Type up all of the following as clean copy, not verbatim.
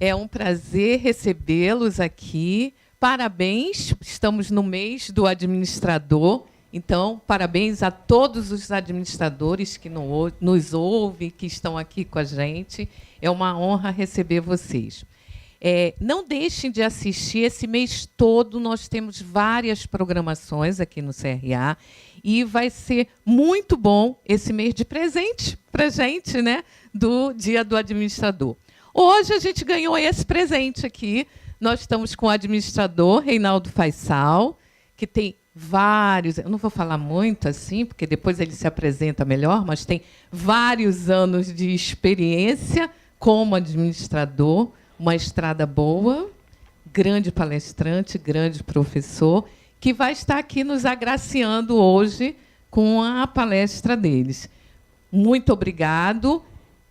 É um prazer recebê-los aqui. Parabéns, estamos no mês do administrador. Então, parabéns a todos os administradores que nos ouvem, que estão aqui com a gente. É uma honra receber vocês. Não deixem de assistir. Esse mês todo nós temos várias programações aqui no CRA e vai ser muito bom esse mês de presente para a gente, né, do Dia do Administrador. Hoje a gente ganhou esse presente aqui. Nós estamos com o administrador Reinaldo Faisal, que tem vários, eu não vou falar muito assim, porque depois ele se apresenta melhor, mas tem vários anos de experiência como administrador, uma estrada boa, grande palestrante, grande professor, que vai estar aqui nos agraciando hoje com a palestra deles. Muito obrigado.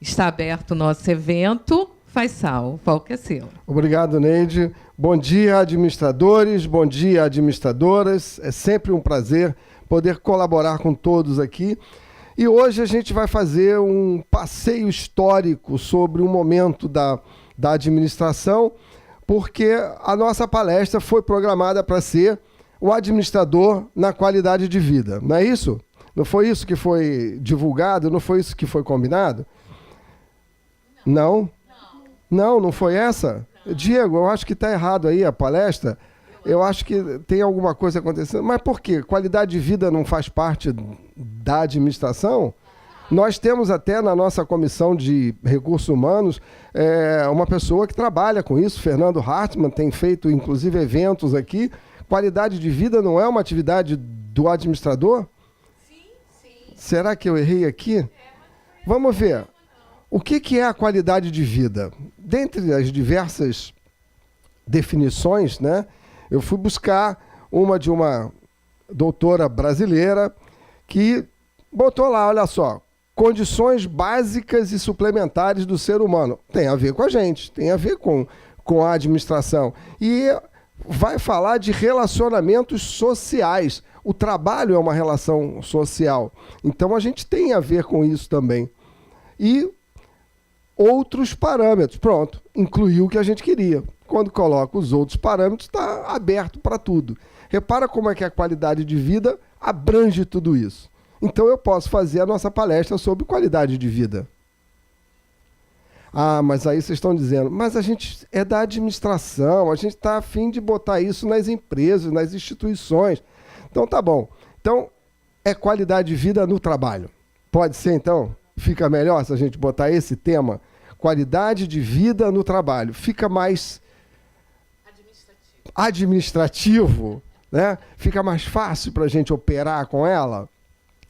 Está aberto o nosso evento. Faisal, o palco é seu. Obrigado, Neide. Bom dia, administradores, bom dia, administradoras. É sempre um prazer poder colaborar com todos aqui. E hoje a gente vai fazer um passeio histórico sobre um momento da administração, porque a nossa palestra foi programada para ser o administrador na qualidade de vida. Não é isso? Não foi isso que foi divulgado? Não foi isso que foi combinado? Não? Não foi essa? Não. Diego, eu acho que está errado aí a palestra. Eu acho que tem alguma coisa acontecendo. Mas por quê? Qualidade de vida não faz parte da administração? Nós temos até na nossa comissão de recursos humanos uma pessoa que trabalha com isso, Fernando Hartmann, tem feito inclusive eventos aqui. Qualidade de vida não é uma atividade do administrador? Sim. Será que eu errei aqui? Vamos ver. O que é a qualidade de vida? Dentre as diversas definições, né, eu fui buscar uma de uma doutora brasileira que botou lá, olha só, condições básicas e suplementares do ser humano. Tem a ver com a gente, tem a ver com a administração. E vai falar de relacionamentos sociais. O trabalho é uma relação social. Então, a gente tem a ver com isso também. E outros parâmetros. Pronto, incluiu o que a gente queria. Quando coloca os outros parâmetros, está aberto para tudo. Repara como é que a qualidade de vida abrange tudo isso. Então, eu posso fazer a nossa palestra sobre qualidade de vida. Ah, mas aí vocês estão dizendo, mas a gente é da administração, a gente está a fim de botar isso nas empresas, nas instituições. Então, tá bom. Então, é qualidade de vida no trabalho. Pode ser, então? Fica melhor se a gente botar esse tema, qualidade de vida no trabalho. Fica mais administrativo, né? Fica mais fácil para a gente operar com ela.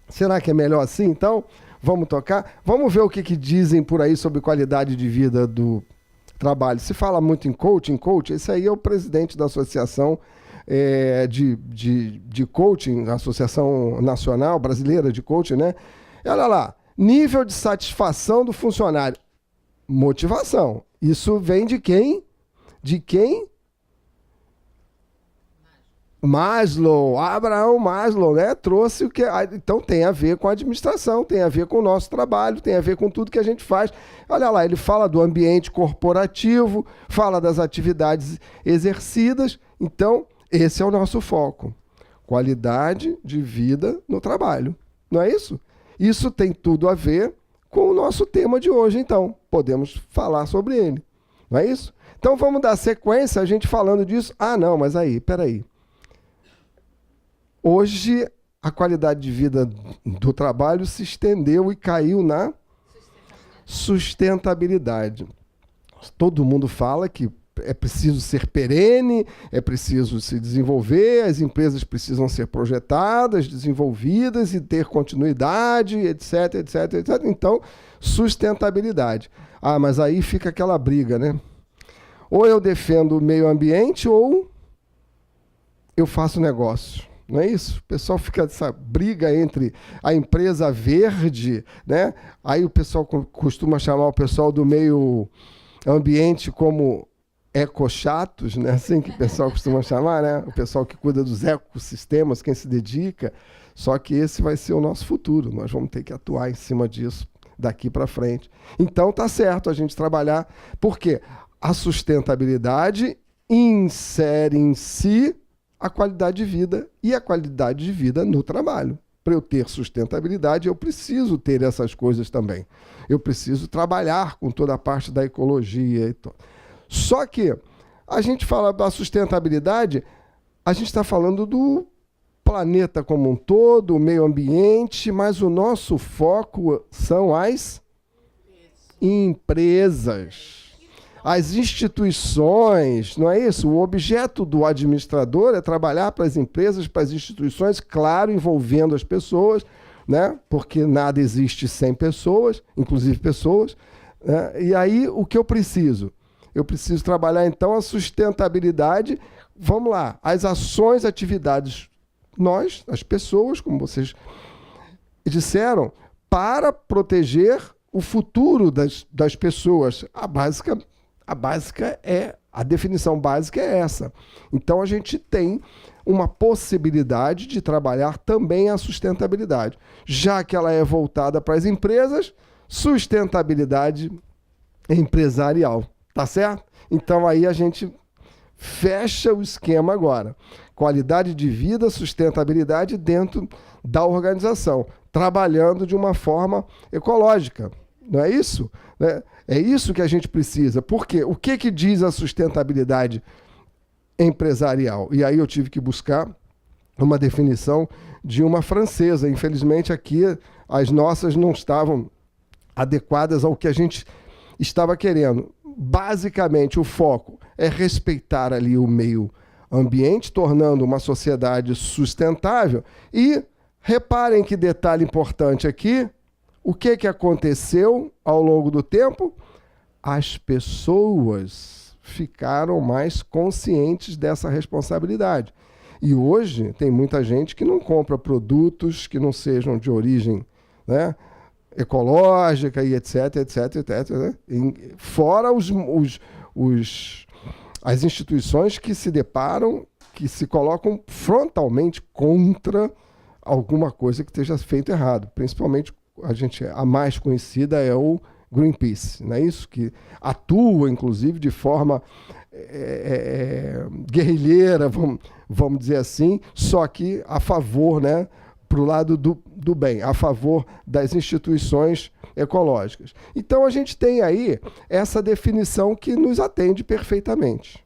Será que é melhor assim? Então, vamos tocar? Vamos ver o que dizem por aí sobre qualidade de vida do trabalho. Se fala muito em coaching, esse aí é o presidente da Associação de Coaching, Associação Nacional Brasileira de Coaching, né? Olha lá. Nível de satisfação do funcionário. Motivação. Isso vem de quem? De quem? Maslow. Abraham Maslow, né? Trouxe o que... Então tem a ver com a administração, tem a ver com o nosso trabalho, tem a ver com tudo que a gente faz. Olha lá, ele fala do ambiente corporativo, fala das atividades exercidas. Então, esse é o nosso foco. Qualidade de vida no trabalho. Não é isso? Isso tem tudo a ver com o nosso tema de hoje, então. Podemos falar sobre ele. Não é isso? Então, vamos dar sequência, a gente falando disso. Ah, não, mas aí, peraí. Hoje, a qualidade de vida do trabalho se estendeu e caiu na sustentabilidade. Todo mundo fala que é preciso ser perene, é preciso se desenvolver, as empresas precisam ser projetadas, desenvolvidas e ter continuidade, etc, etc, etc. Então, sustentabilidade. Ah, mas aí fica aquela briga, né? Ou eu defendo o meio ambiente ou eu faço negócio. Não é isso? O pessoal fica nessa briga entre a empresa verde, né? Aí o pessoal costuma chamar o pessoal do meio ambiente como ecochatos, né? Assim que o pessoal costuma chamar, né? O pessoal que cuida dos ecossistemas, quem se dedica. Só que esse vai ser o nosso futuro. Nós vamos ter que atuar em cima disso daqui para frente. Então, tá certo a gente trabalhar. Por quê? a sustentabilidade insere em si a qualidade de vida e a qualidade de vida no trabalho. Para eu ter sustentabilidade, eu preciso ter essas coisas também. Eu preciso trabalhar com toda a parte da ecologia e tudo. Só que a gente fala da sustentabilidade, a gente está falando do planeta como um todo, o meio ambiente, mas o nosso foco são as empresas. As instituições, não é isso? O objeto do administrador é trabalhar para as empresas, para as instituições, claro, envolvendo as pessoas, né? Porque nada existe sem pessoas, inclusive pessoas. Né? E aí, o que eu preciso? Eu preciso trabalhar, então, a sustentabilidade. Vamos lá, as ações, atividades, nós, as pessoas, como vocês disseram, para proteger o futuro das pessoas. A definição básica é essa. Então, a gente tem uma possibilidade de trabalhar também a sustentabilidade. Já que ela é voltada para as empresas, sustentabilidade empresarial. Tá certo? Então, aí a gente fecha o esquema agora. Qualidade de vida, sustentabilidade dentro da organização, trabalhando de uma forma ecológica. Não é isso? É isso que a gente precisa. Por quê? O que diz a sustentabilidade empresarial? E aí eu tive que buscar uma definição de uma francesa. Infelizmente, aqui as nossas não estavam adequadas ao que a gente estava querendo. Basicamente, o foco é respeitar ali o meio ambiente, tornando uma sociedade sustentável. E reparem que detalhe importante aqui, o que aconteceu ao longo do tempo? As pessoas ficaram mais conscientes dessa responsabilidade. E hoje tem muita gente que não compra produtos que não sejam de origem, né, ecológica e etc, né? Fora as instituições que se deparam, que se colocam frontalmente contra alguma coisa que esteja feito errado. Principalmente, a mais conhecida é o Greenpeace, não é isso? Que atua, inclusive, de forma guerrilheira, vamos dizer assim, só que a favor, né, para o lado do bem, a favor das instituições ecológicas. Então, a gente tem aí essa definição que nos atende perfeitamente.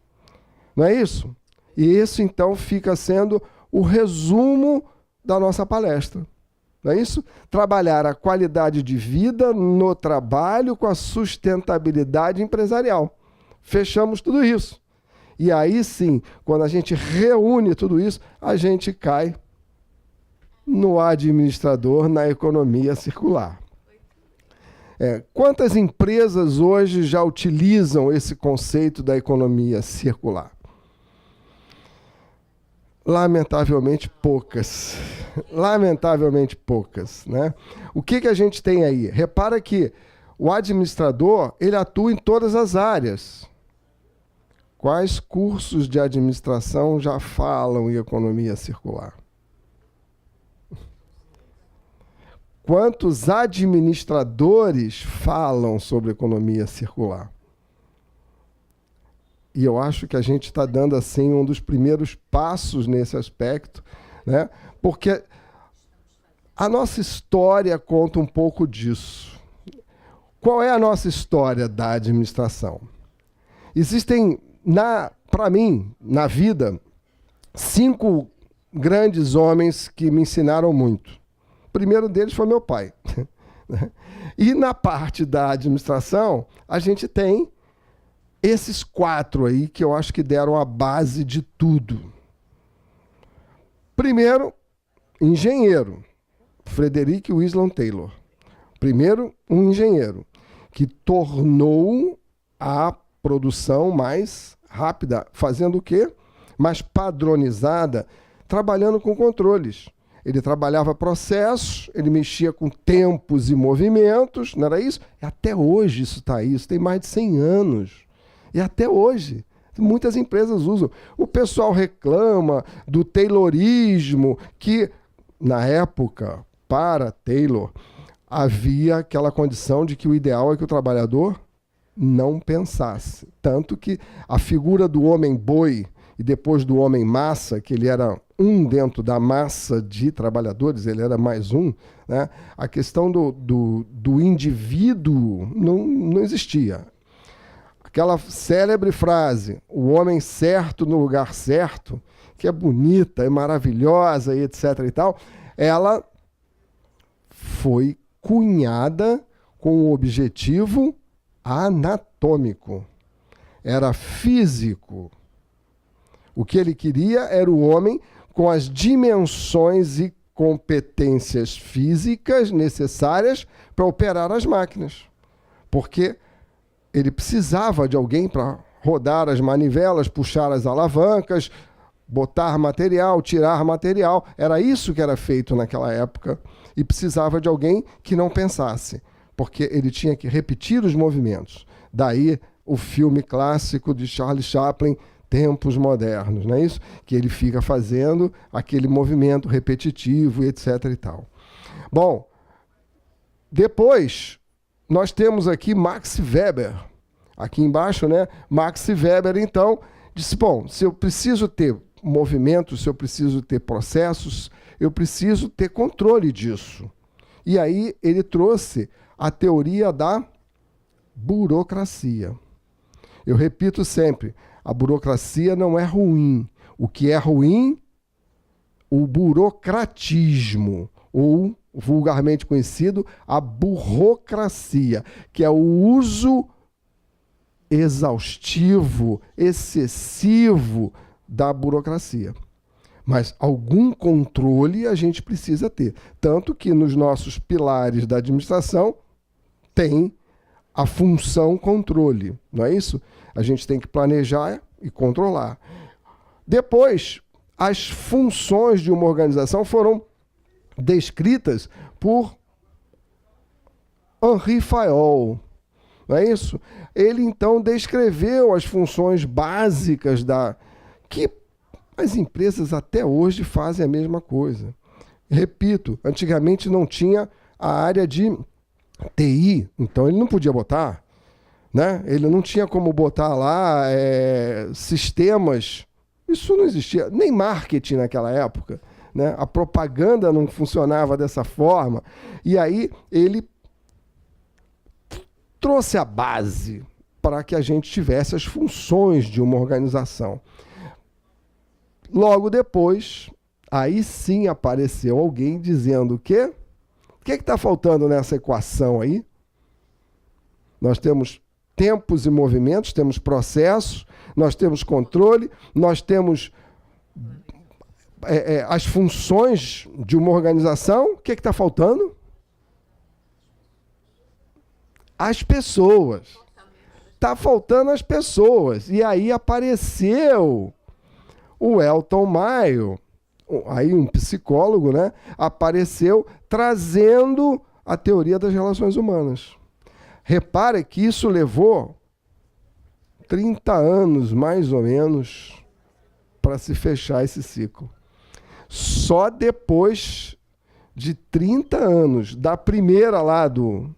Não é isso? E isso, então, fica sendo o resumo da nossa palestra. Não é isso? Trabalhar a qualidade de vida no trabalho com a sustentabilidade empresarial. Fechamos tudo isso. E aí, sim, quando a gente reúne tudo isso, a gente cai no administrador, na economia circular. Quantas empresas hoje já utilizam esse conceito da economia circular? Lamentavelmente poucas. Lamentavelmente poucas, né? O que a gente tem aí? Repara que o administrador, ele atua em todas as áreas. Quais cursos de administração já falam em economia circular? Quantos administradores falam sobre economia circular? E eu acho que a gente está dando assim um dos primeiros passos nesse aspecto, né? Porque a nossa história conta um pouco disso. Qual é a nossa história da administração? Existem, para mim, na vida, 5 grandes homens que me ensinaram muito. O primeiro deles foi meu pai. E na parte da administração, a gente tem esses 4 aí que eu acho que deram a base de tudo. Primeiro, engenheiro, Frederick Winslow Taylor. Primeiro, um engenheiro que tornou a produção mais rápida, fazendo o quê? Mais padronizada, trabalhando com controles. Ele trabalhava processos, ele mexia com tempos e movimentos, não era isso? Até hoje isso está aí, isso tem mais de 100 anos. E até hoje, muitas empresas usam. O pessoal reclama do Taylorismo, que, na época, para Taylor, havia aquela condição de que o ideal é que o trabalhador não pensasse. Tanto que a figura do homem boi e depois do homem massa, que ele era um dentro da massa de trabalhadores, ele era mais um, né? A questão do indivíduo não existia. Aquela célebre frase, o homem certo no lugar certo, que é bonita, é maravilhosa e etc. e tal, ela foi cunhada com o objetivo anatômico. Era físico. O que ele queria era o homem com as dimensões e competências físicas necessárias para operar as máquinas. Porque ele precisava de alguém para rodar as manivelas, puxar as alavancas, botar material, tirar material. Era isso que era feito naquela época. E precisava de alguém que não pensasse, porque ele tinha que repetir os movimentos. Daí o filme clássico de Charlie Chaplin, Tempos Modernos, não é isso? Que ele fica fazendo aquele movimento repetitivo e etc. e tal. Bom, depois nós temos aqui Max Weber. Aqui embaixo, né? Max Weber, então, disse, bom, se eu preciso ter movimentos, se eu preciso ter processos, eu preciso ter controle disso. E aí ele trouxe a teoria da burocracia. Eu repito sempre, a burocracia não é ruim. O que é ruim? O burocratismo, ou vulgarmente conhecido, a burocracia, que é o uso exaustivo, excessivo da burocracia. Mas algum controle a gente precisa ter. Tanto que nos nossos pilares da administração tem a função controle, não é isso? A gente tem que planejar e controlar. Depois, as funções de uma organização foram descritas por Henri Fayol, não é isso? Ele, então, descreveu as funções básicas que as empresas até hoje fazem a mesma coisa. Repito, antigamente não tinha a área de TI, então ele não podia botar, né? Ele não tinha como botar lá sistemas. Isso não existia, nem marketing naquela época, né? A propaganda não funcionava dessa forma. E aí ele trouxe a base para que a gente tivesse as funções de uma organização. Logo depois, aí sim apareceu alguém dizendo o quê? O que está faltando nessa equação aí? Nós temos tempos e movimentos, temos processos, nós temos controle, nós temos as funções de uma organização. O que está faltando? As pessoas. Está faltando as pessoas. E aí apareceu o Elton Mayo, aí um psicólogo, né, apareceu trazendo a teoria das relações humanas. Repare que isso levou 30 anos, mais ou menos, para se fechar esse ciclo. Só depois de 30 anos, da primeira lá do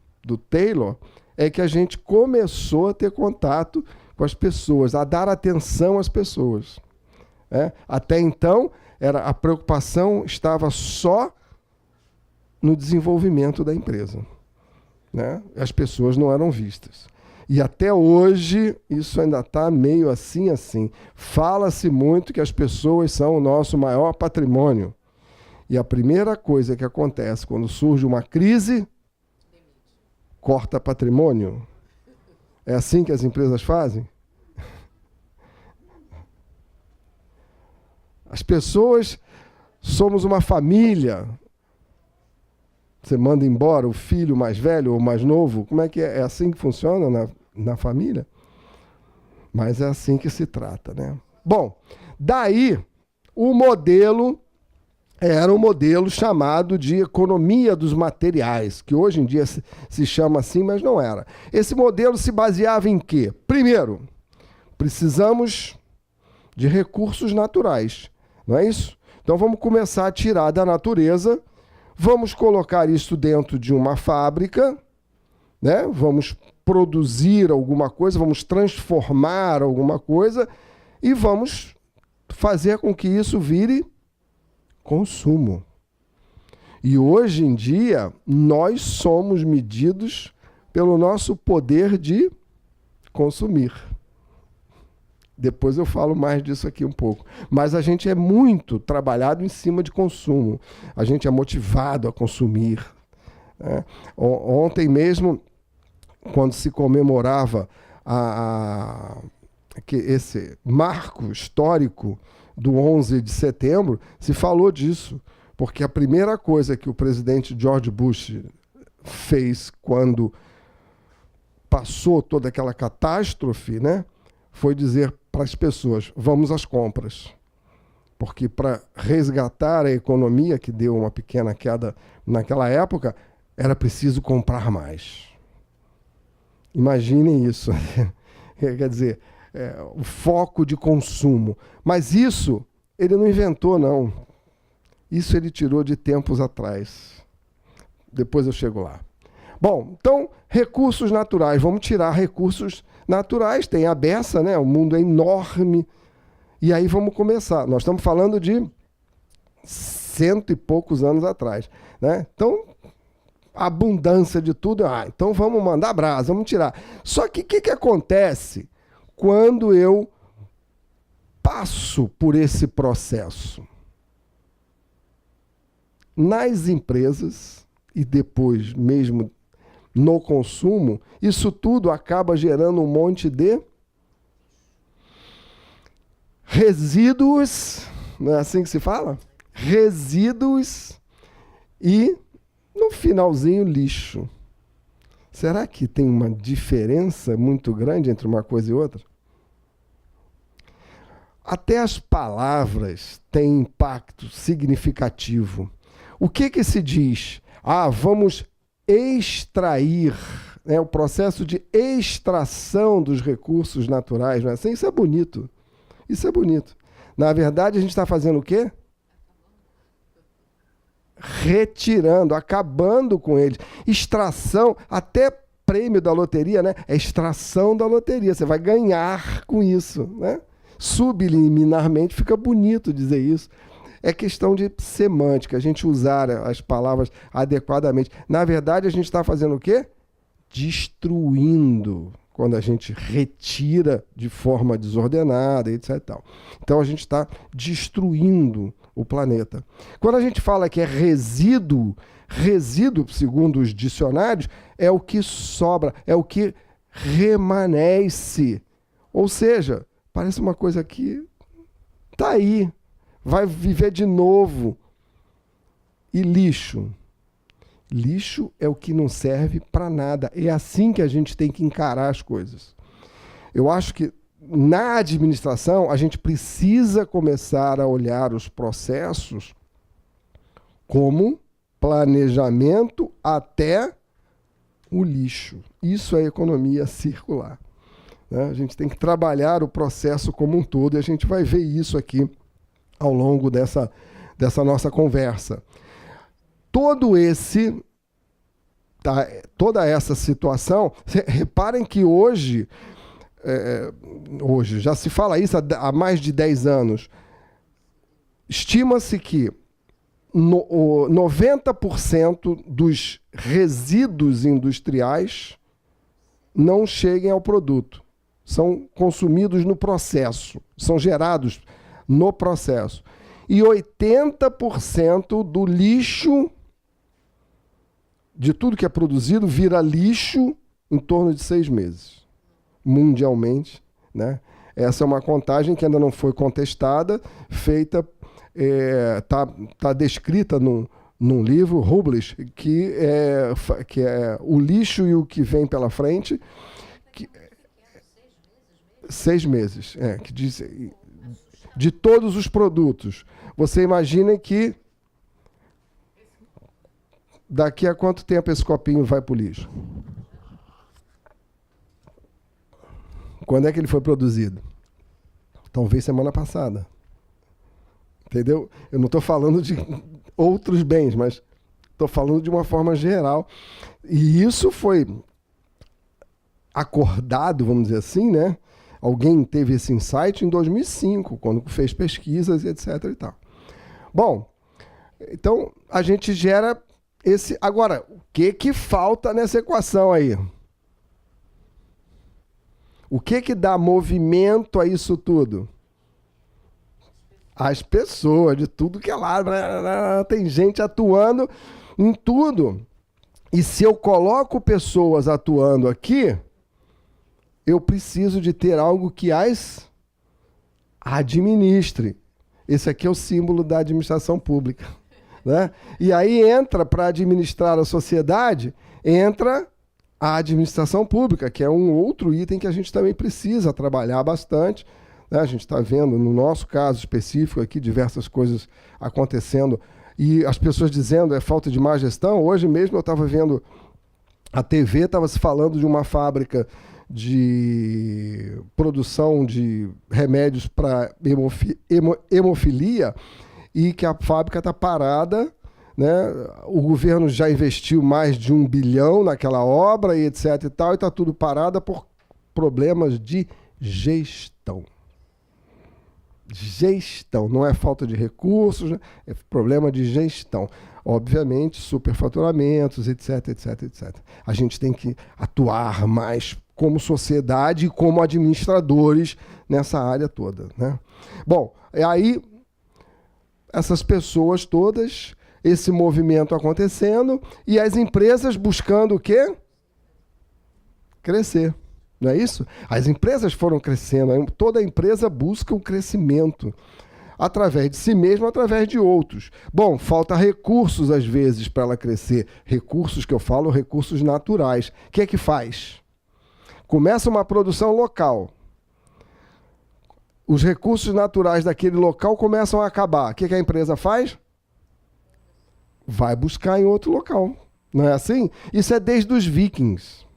Taylor, é que a gente começou a ter contato com as pessoas, a dar atenção às pessoas. Até então, a preocupação estava só no desenvolvimento da empresa, né? As pessoas não eram vistas. E até hoje, isso ainda está meio assim. Fala-se muito que as pessoas são o nosso maior patrimônio. E a primeira coisa que acontece quando surge uma crise, corta patrimônio. É assim que as empresas fazem? As pessoas, somos uma família. Você manda embora o filho mais velho ou mais novo. Como é que é? É assim que funciona na família? Mas é assim que se trata, né? Bom, daí o modelo era um modelo chamado de economia dos materiais, que hoje em dia se chama assim, mas não era. Esse modelo se baseava em quê? Primeiro, precisamos de recursos naturais. Não é isso? Então vamos começar a tirar da natureza, vamos colocar isso dentro de uma fábrica, né? Vamos produzir alguma coisa, vamos transformar alguma coisa e vamos fazer com que isso vire consumo. E hoje em dia, nós somos medidos pelo nosso poder de consumir. Depois eu falo mais disso aqui um pouco. Mas a gente é muito trabalhado em cima de consumo. A gente é motivado a consumir, né? Ontem mesmo, quando se comemorava esse marco histórico do 11 de setembro, se falou disso. Porque a primeira coisa que o presidente George Bush fez quando passou toda aquela catástrofe, né, foi dizer para as pessoas, vamos às compras. Porque para resgatar a economia, que deu uma pequena queda naquela época, era preciso comprar mais. Imaginem isso. Quer dizer, o foco de consumo. Mas isso ele não inventou, não. Isso ele tirou de tempos atrás. Depois eu chego lá. Bom, então, recursos naturais. Vamos tirar recursos naturais. Tem a beça, né? O mundo é enorme. E aí vamos começar. Nós estamos falando de 100 e poucos anos atrás, né? Então, abundância de tudo. Então vamos mandar brasa, vamos tirar. Só que o que acontece quando eu passo por esse processo? Nas empresas e depois mesmo no consumo, isso tudo acaba gerando um monte de resíduos, não é assim que se fala? Resíduos e, no finalzinho, lixo. Será que tem uma diferença muito grande entre uma coisa e outra? Até as palavras têm impacto significativo. O que se diz? Vamos extrair, né, o processo de extração dos recursos naturais, não é assim? Isso é bonito. Isso é bonito. Na verdade, a gente está fazendo o quê? Retirando, acabando com eles. Extração, até prêmio da loteria, né? É extração da loteria. Você vai ganhar com isso, né? Subliminarmente fica bonito dizer isso. É questão de semântica, a gente usar as palavras adequadamente. Na verdade, a gente está fazendo o quê? Destruindo, quando a gente retira de forma desordenada, etc. Então, a gente está destruindo o planeta. Quando a gente fala que é resíduo, segundo os dicionários, é o que sobra, é o que remanesce. Ou seja, parece uma coisa que está aí, vai viver de novo. E lixo? Lixo é o que não serve para nada. É assim que a gente tem que encarar as coisas. Eu acho que na administração a gente precisa começar a olhar os processos como planejamento até o lixo. Isso é economia circular, né? A gente tem que trabalhar o processo como um todo e a gente vai ver isso aqui ao longo dessa nossa conversa. Toda essa situação, reparem que hoje já se fala isso há mais de 10 anos, estima-se que 90% dos resíduos industriais não cheguem ao produto. São consumidos no processo, são gerados no processo. E 80% do lixo, de tudo que é produzido, vira lixo em torno de 6 meses, mundialmente, né? Essa é uma contagem que ainda não foi contestada, feita, tá descrita num livro, Rubles, que é o lixo e o que vem pela frente. 6 meses, que diz... De todos os produtos. Você imagina que daqui a quanto tempo esse copinho vai para o lixo? Quando é que ele foi produzido? Talvez semana passada. Entendeu? Eu não estou falando de outros bens, mas estou falando de uma forma geral. E isso foi acordado, vamos dizer assim, né? Alguém teve esse insight em 2005, quando fez pesquisas e etc. e tal. Bom, então a gente gera esse... Agora, o que falta nessa equação aí? O que dá movimento a isso tudo? As pessoas, de tudo que é lá. Tem gente atuando em tudo. E se eu coloco pessoas atuando aqui, eu preciso de ter algo que as administre. Esse aqui é o símbolo da administração pública, né? E aí entra, para administrar a sociedade, entra a administração pública, que é um outro item que a gente também precisa trabalhar bastante, né? A gente está vendo, no nosso caso específico aqui, diversas coisas acontecendo, e as pessoas dizendo é falta de má gestão. Hoje mesmo eu estava vendo a TV, estava se falando de uma fábrica de produção de remédios para hemofilia, e que a fábrica está parada, né? O governo já investiu mais de 1 bilhão naquela obra e etc. e tal, e está tudo parado por problemas de gestão. Gestão, não é falta de recursos, né? É problema de gestão. Obviamente, superfaturamentos, etc, etc, etc. A gente tem que atuar mais como sociedade e como administradores nessa área toda, né? Bom, e aí essas pessoas todas, esse movimento acontecendo e as empresas buscando o quê? Crescer. Não é isso? As empresas foram crescendo, toda empresa busca o crescimento através de si mesma, através de outros. Bom, falta recursos às vezes para ela crescer. Recursos que eu falo, recursos naturais. O que é que faz? Começa uma produção local. Os recursos naturais daquele local começam a acabar. O que a empresa faz? Vai buscar em outro local. Não é assim? Isso é desde os vikings.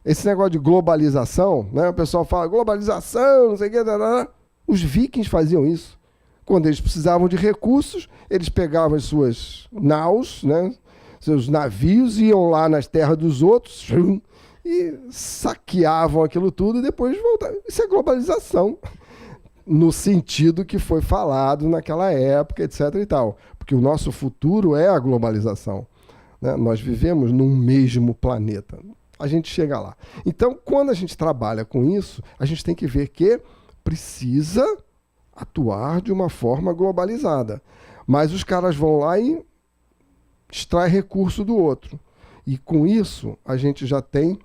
Esse negócio de globalização, né? O pessoal fala globalização, não sei o que. Os vikings faziam isso. Quando eles precisavam de recursos, eles pegavam as suas naus, né? Seus navios, iam lá nas terras dos outros e saqueavam aquilo tudo e depois voltavam. Isso é globalização, no sentido que foi falado naquela época, etc. e tal. Porque o nosso futuro é a globalização, né? Nós vivemos num mesmo planeta. A gente chega lá. Então, quando a gente trabalha com isso, a gente tem que ver que precisa atuar de uma forma globalizada. Mas os caras vão lá e extraem recurso do outro. E com isso, a gente já tem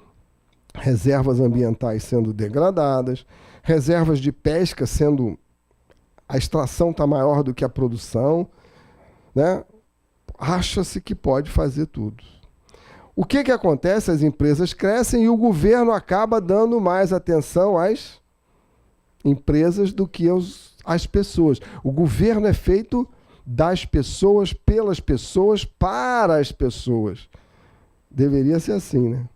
reservas ambientais sendo degradadas, reservas de pesca sendo... A extração está maior do que a produção, né? Acha-se que pode fazer tudo. O que acontece? As empresas crescem e o governo acaba dando mais atenção às empresas do que às pessoas. O governo é feito das pessoas, pelas pessoas, para as pessoas. Deveria ser assim, né?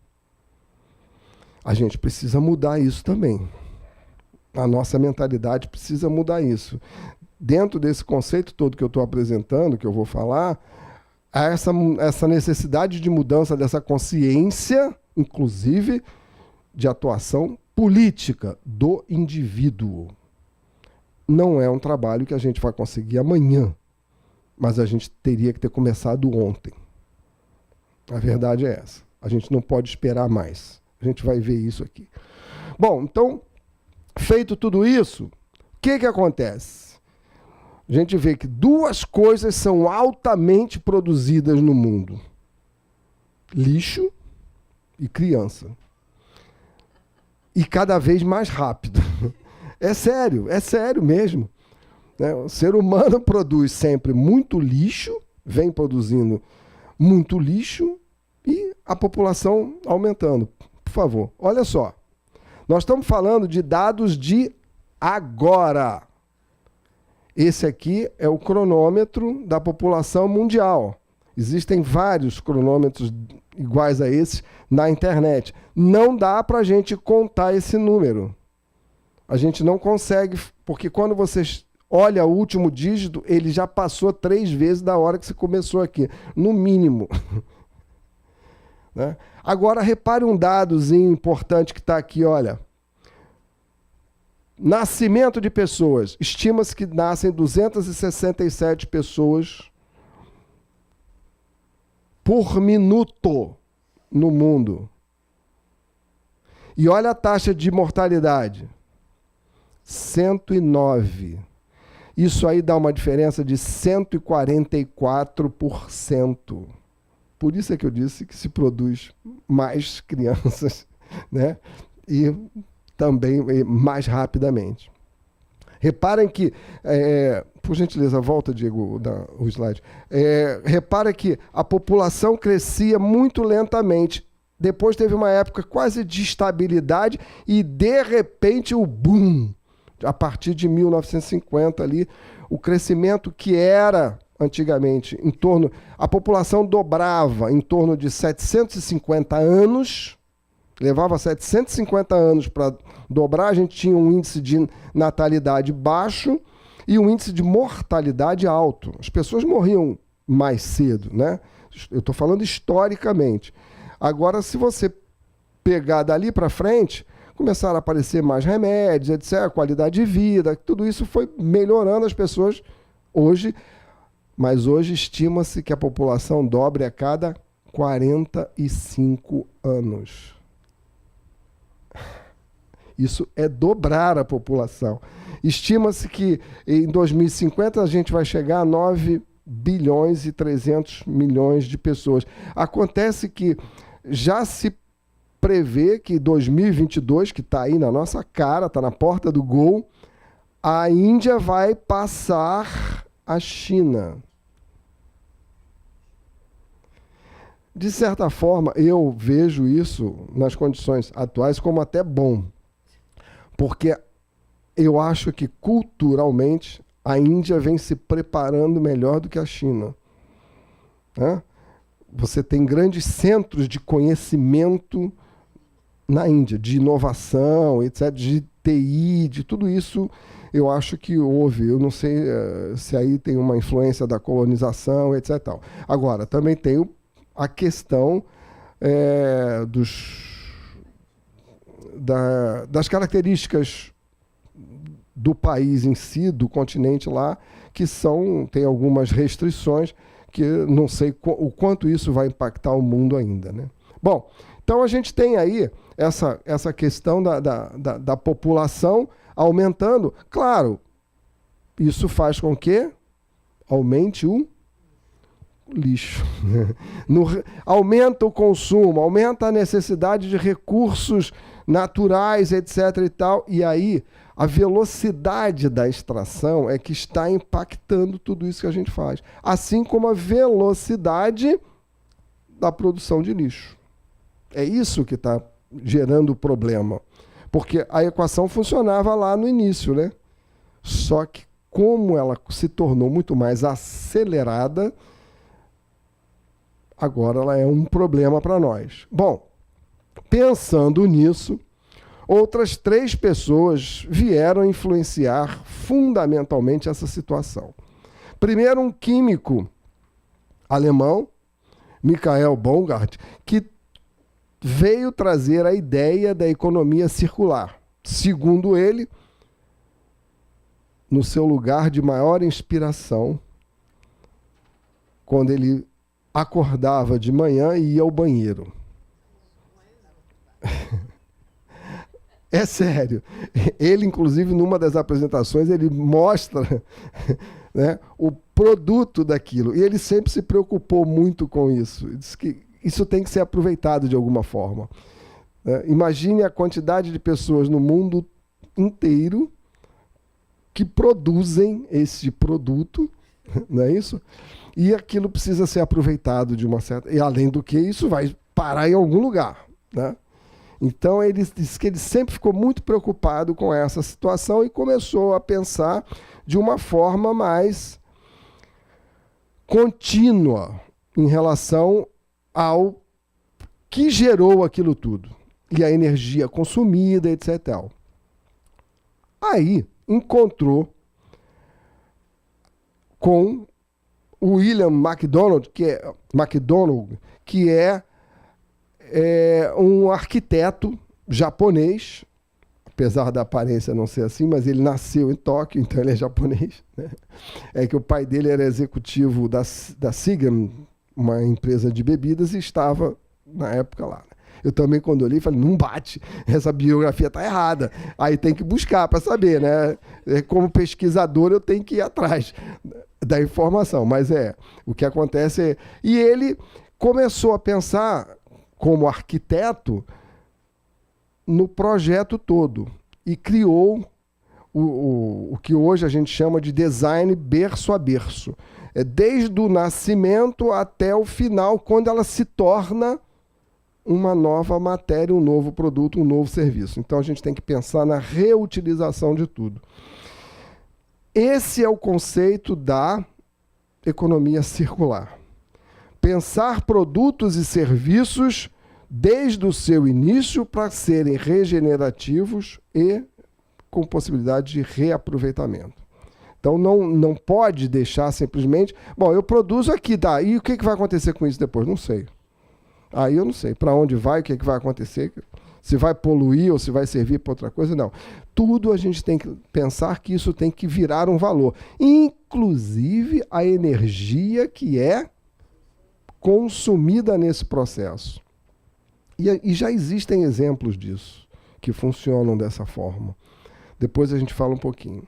A gente precisa mudar isso também. A nossa mentalidade precisa mudar isso. Dentro desse conceito todo que eu estou apresentando, que eu vou falar, há essa necessidade de mudança dessa consciência, inclusive de atuação política do indivíduo. Não é um trabalho que a gente vai conseguir amanhã, mas a gente teria que ter começado ontem. A verdade é essa. A gente não pode esperar mais. A gente vai ver isso aqui. Bom, então, feito tudo isso, o que acontece? A gente vê que duas coisas são altamente produzidas no mundo: lixo e criança. E cada vez mais rápido. É sério mesmo. O ser humano produz sempre muito lixo, vem produzindo muito lixo e a população aumentando. Por favor, olha só. Nós estamos falando de dados de agora. Esse aqui é o cronômetro da população mundial. Existem vários cronômetros iguais a esse na internet. Não dá para a gente contar esse número. A gente não consegue, porque quando você olha o último dígito, ele já passou 3 vezes da hora que você começou aqui, no mínimo. né? Agora, repare um dadozinho importante que está aqui, olha. Nascimento de pessoas. Estima-se que nascem 267 pessoas por minuto no mundo. E olha a taxa de mortalidade. 109. Isso aí dá uma diferença de 144%. Por isso é que eu disse que se produz mais crianças, né? E também mais rapidamente. Reparem que, por gentileza, volta, Diego, o slide. Repara que a população crescia muito lentamente. Depois teve uma época quase de estabilidade e, de repente, o boom. A partir de 1950 ali, o crescimento que era antigamente a população dobrava em torno de 750 anos, levava 750 anos para dobrar, a gente tinha um índice de natalidade baixo e um índice de mortalidade alto. As pessoas morriam mais cedo, né? Eu estou falando historicamente. Agora, se você pegar dali para frente, começaram a aparecer mais remédios, etc., a qualidade de vida, tudo isso foi melhorando as pessoas hoje, mas hoje estima-se que a população dobre a cada 45 anos. Isso é dobrar a população. Estima-se que em 2050 a gente vai chegar a 9 bilhões e 300 milhões de pessoas. Acontece que já se prevê que 2022, que está aí na nossa cara, está na porta do gol, a Índia vai passar a China. De certa forma, eu vejo isso, nas condições atuais, como até bom. Porque eu acho que, culturalmente, a Índia vem se preparando melhor do que a China. Né? Você tem grandes centros de conhecimento na Índia, de inovação, etc., de TI, de tudo isso, eu acho que houve. Eu não sei se aí tem uma influência da colonização, etc. Tal. Agora, também tem a questão das características do país em si, do continente lá, que tem algumas restrições que não sei o quanto isso vai impactar o mundo ainda, né? Bom, então a gente tem aí essa questão da população aumentando. Claro, isso faz com que aumente o lixo. Aumenta o consumo, aumenta a necessidade de recursos naturais, etc. e tal. E aí, a velocidade da extração é que está impactando tudo isso que a gente faz. Assim como a velocidade da produção de lixo. É isso que está gerando o problema. Porque a equação funcionava lá no início, né? Só que, como ela se tornou muito mais acelerada, agora ela é um problema para nós. Bom, pensando nisso, outras 3 pessoas vieram influenciar fundamentalmente essa situação. Primeiro, um químico alemão, Michael Bongard, que veio trazer a ideia da economia circular. Segundo ele, no seu lugar de maior inspiração, quando ele acordava de manhã e ia ao banheiro. É sério. Ele, inclusive, numa das apresentações, ele mostra, né, o produto daquilo. E ele sempre se preocupou muito com isso. Ele disse que isso tem que ser aproveitado de alguma forma. Imagine a quantidade de pessoas no mundo inteiro que produzem esse produto, não é isso? E aquilo precisa ser aproveitado de uma certa... E, além do que, isso vai parar em algum lugar, né? Então, ele disse que ele sempre ficou muito preocupado com essa situação e começou a pensar de uma forma mais contínua em relação ao que gerou aquilo tudo. E a energia consumida, etc. Aí, encontrou com o William McDonald, que é um arquiteto japonês, apesar da aparência não ser assim, mas ele nasceu em Tóquio, então ele é japonês, né? É que o pai dele era executivo da Seagam, uma empresa de bebidas, e estava na época lá. Eu também, quando olhei, falei, não bate, essa biografia está errada. Aí tem que buscar para saber, né? Como pesquisador, eu tenho que ir atrás da informação. Mas o que acontece é... E ele começou a pensar, como arquiteto, no projeto todo. E criou o que hoje a gente chama de design berço a berço. Desde o nascimento até o final, quando ela se torna uma nova matéria, um novo produto, um novo serviço. Então a gente tem que pensar na reutilização de tudo. Esse é o conceito da economia circular. Pensar produtos e serviços desde o seu início para serem regenerativos e com possibilidade de reaproveitamento. Então não pode deixar simplesmente... Bom, eu produzo aqui, tá? E o que vai acontecer com isso depois? Não sei. Aí eu não sei para onde vai, o que vai acontecer, se vai poluir ou se vai servir para outra coisa, não. Tudo a gente tem que pensar que isso tem que virar um valor. Inclusive a energia que é consumida nesse processo. E já existem exemplos disso, que funcionam dessa forma. Depois a gente fala um pouquinho.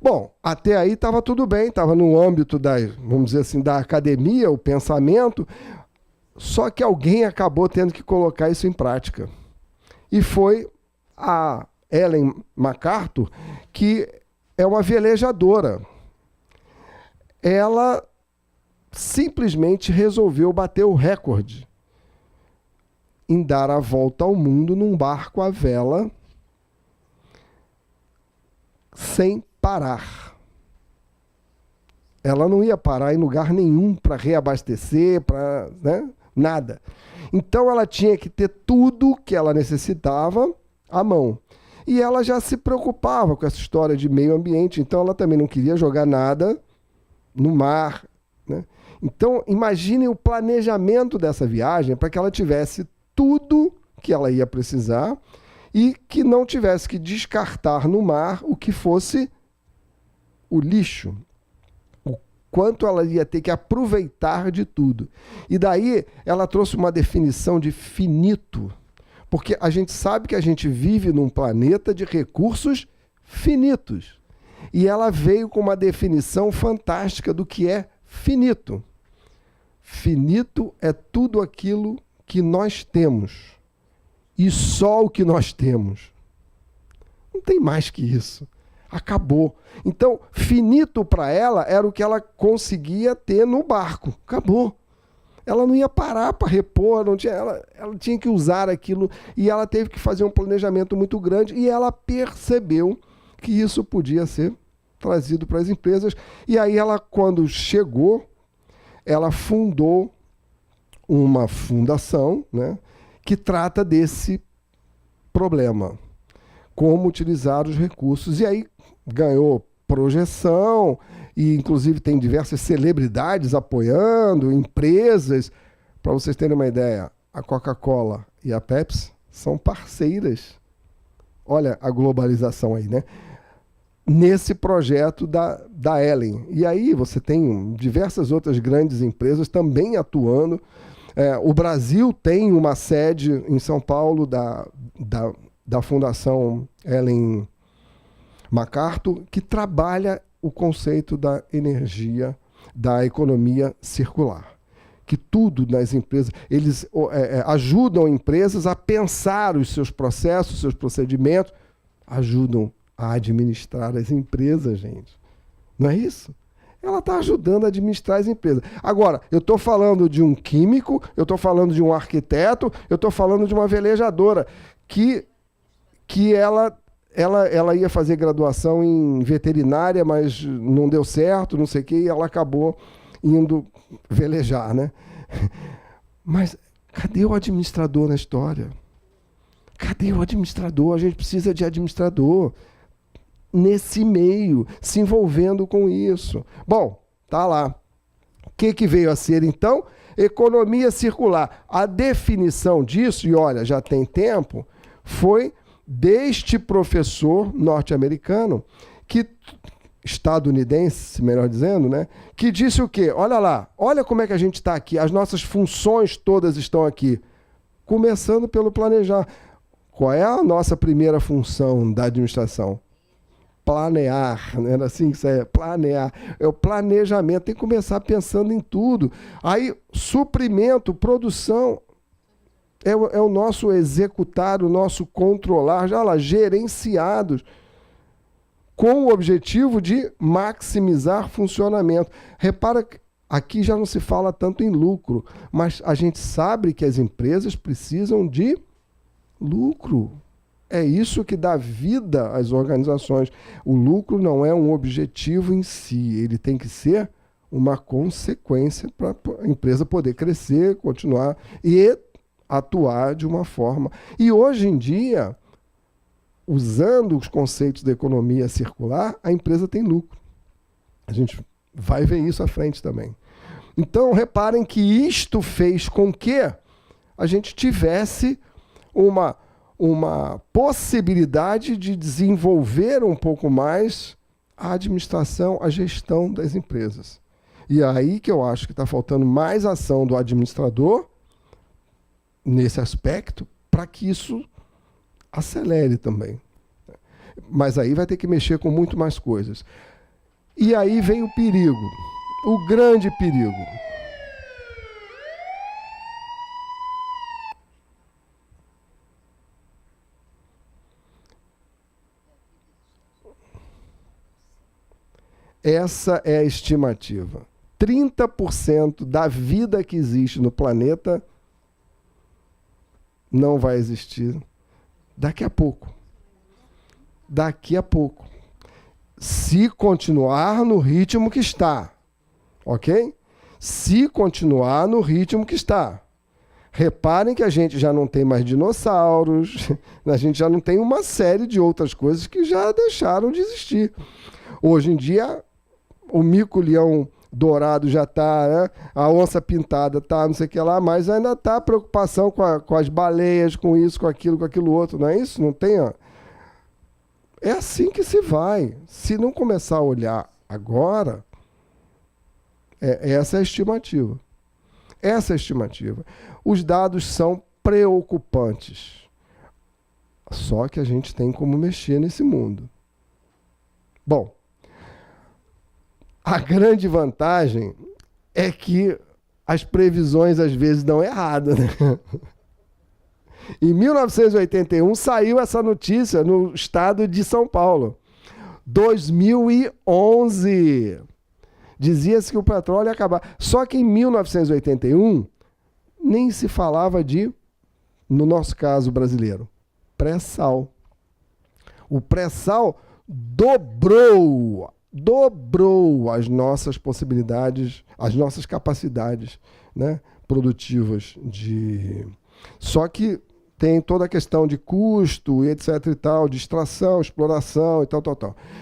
Bom, até aí estava tudo bem, estava no âmbito vamos dizer assim, da academia, o pensamento... Só que alguém acabou tendo que colocar isso em prática. E foi a Ellen MacArthur, que é uma velejadora. Ela simplesmente resolveu bater o recorde em dar a volta ao mundo num barco à vela sem parar. Ela não ia parar em lugar nenhum para reabastecer, para... né? Nada. Então ela tinha que ter tudo que ela necessitava à mão. E ela já se preocupava com essa história de meio ambiente, então ela também não queria jogar nada no mar, né? Então imagine o planejamento dessa viagem para que ela tivesse tudo que ela ia precisar e que não tivesse que descartar no mar o que fosse o lixo. Quanto ela ia ter que aproveitar de tudo. E daí ela trouxe uma definição de finito, porque a gente sabe que a gente vive num planeta de recursos finitos. E ela veio com uma definição fantástica do que é finito. Finito é tudo aquilo que nós temos. E só o que nós temos. Não tem mais que isso. Acabou. Então, finito para ela era o que ela conseguia ter no barco. Acabou. Ela não ia parar para repor, ela tinha que usar aquilo e ela teve que fazer um planejamento muito grande e ela percebeu que isso podia ser trazido para as empresas. E aí ela, quando chegou, ela fundou uma fundação, né, que trata desse problema. Como utilizar os recursos. E aí ganhou projeção, e inclusive tem diversas celebridades apoiando, empresas. Para vocês terem uma ideia, a Coca-Cola e a Pepsi são parceiras. Olha a globalização aí, né? Nesse projeto da Ellen. E aí você tem diversas outras grandes empresas também atuando. O Brasil tem uma sede em São Paulo da Fundação Ellen MacArthur, que trabalha o conceito da energia, da economia circular. Que tudo nas empresas, eles ajudam empresas a pensar os seus processos, os seus procedimentos, ajudam a administrar as empresas, gente. Não é isso? Ela está ajudando a administrar as empresas. Agora, eu estou falando de um químico, eu estou falando de um arquiteto, eu estou falando de uma velejadora que ela ia fazer graduação em veterinária, mas não deu certo, não sei o quê, e ela acabou indo velejar, né? Mas cadê o administrador na história? Cadê o administrador? A gente precisa de administrador nesse meio, se envolvendo com isso. Bom, tá lá. O que veio a ser, então? Economia circular. A definição disso, e olha, já tem tempo, foi deste professor norte-americano, estadunidense, melhor dizendo, né? Que disse o quê? Olha lá, olha como é que a gente está aqui, as nossas funções todas estão aqui. Começando pelo planejar. Qual é a nossa primeira função da administração? Planear, não era assim que isso é? Planear. É o planejamento, tem que começar pensando em tudo. Aí, suprimento, produção, é o nosso executar, o nosso controlar, já lá, gerenciados, com o objetivo de maximizar funcionamento. Repara que aqui já não se fala tanto em lucro, mas a gente sabe que as empresas precisam de lucro. É isso que dá vida às organizações. O lucro não é um objetivo em si, ele tem que ser uma consequência para a empresa poder crescer, continuar e atuar de uma forma. E hoje em dia, usando os conceitos da economia circular, a empresa tem lucro. A gente vai ver isso à frente também. Então, reparem que isto fez com que a gente tivesse uma possibilidade de desenvolver um pouco mais a administração, a gestão das empresas. E é aí que eu acho que está faltando mais ação do administrador nesse aspecto para que isso acelere também. Mas aí vai ter que mexer com muito mais coisas. E aí vem o perigo, o grande perigo. Essa é a estimativa. 30% da vida que existe no planeta não vai existir daqui a pouco. Daqui a pouco. Se continuar no ritmo que está. Ok? Se continuar no ritmo que está. Reparem que a gente já não tem mais dinossauros, a gente já não tem uma série de outras coisas que já deixaram de existir. Hoje em dia, o mico-leão dourado já está, né? A onça pintada está, não sei o que lá, mas ainda está a preocupação com as baleias, com isso, com aquilo outro, não é isso? Não tem? Ó. É assim que se vai. Se não começar a olhar agora, essa é a estimativa. Essa é a estimativa. Os dados são preocupantes. Só que a gente tem como mexer nesse mundo. Bom, a grande vantagem é que as previsões às vezes dão errado, né? Em 1981 saiu essa notícia no estado de São Paulo. 2011 dizia-se que o petróleo ia acabar. Só que em 1981 nem se falava de, no nosso caso brasileiro, pré-sal. O pré-sal dobrou as nossas possibilidades, as nossas capacidades, né, produtivas. Só que tem toda a questão de custo, etc. e tal, de extração, exploração e tal.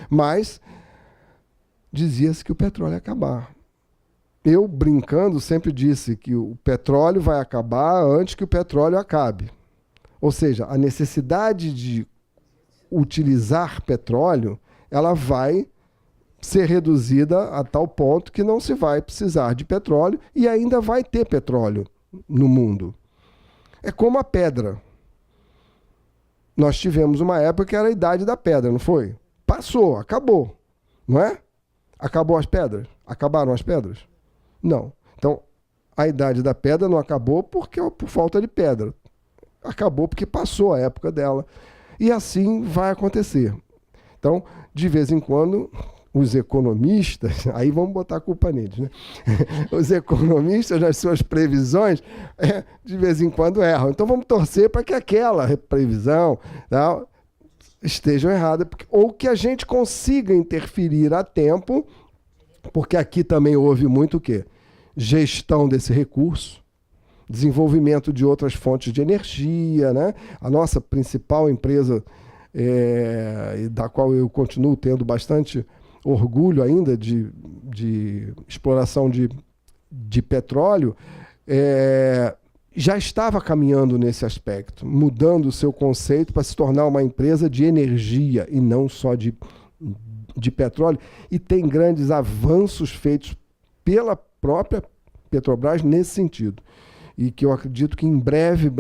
Mas dizia-se que o petróleo ia acabar. Eu, brincando, sempre disse que o petróleo vai acabar antes que o petróleo acabe. Ou seja, a necessidade de utilizar petróleo, ela vai ser reduzida a tal ponto que não se vai precisar de petróleo e ainda vai ter petróleo no mundo. É como a pedra. Nós tivemos uma época que era a idade da pedra, não foi? Passou, acabou. Não é? Acabou as pedras? Acabaram as pedras? Não. Então, a idade da pedra não acabou por falta de pedra. Acabou porque passou a época dela. E assim vai acontecer. Então, de vez em quando, os economistas, aí vamos botar a culpa neles, né? Os economistas, nas suas previsões, de vez em quando erram. Então vamos torcer para que aquela previsão, tá, esteja errada, ou que a gente consiga interferir a tempo, porque aqui também houve muito o quê? Gestão desse recurso, desenvolvimento de outras fontes de energia, né? A nossa principal empresa, da qual eu continuo tendo bastante orgulho ainda de exploração de petróleo, já estava caminhando nesse aspecto, mudando o seu conceito para se tornar uma empresa de energia e não só de petróleo. E tem grandes avanços feitos pela própria Petrobras nesse sentido. E que eu acredito que em breve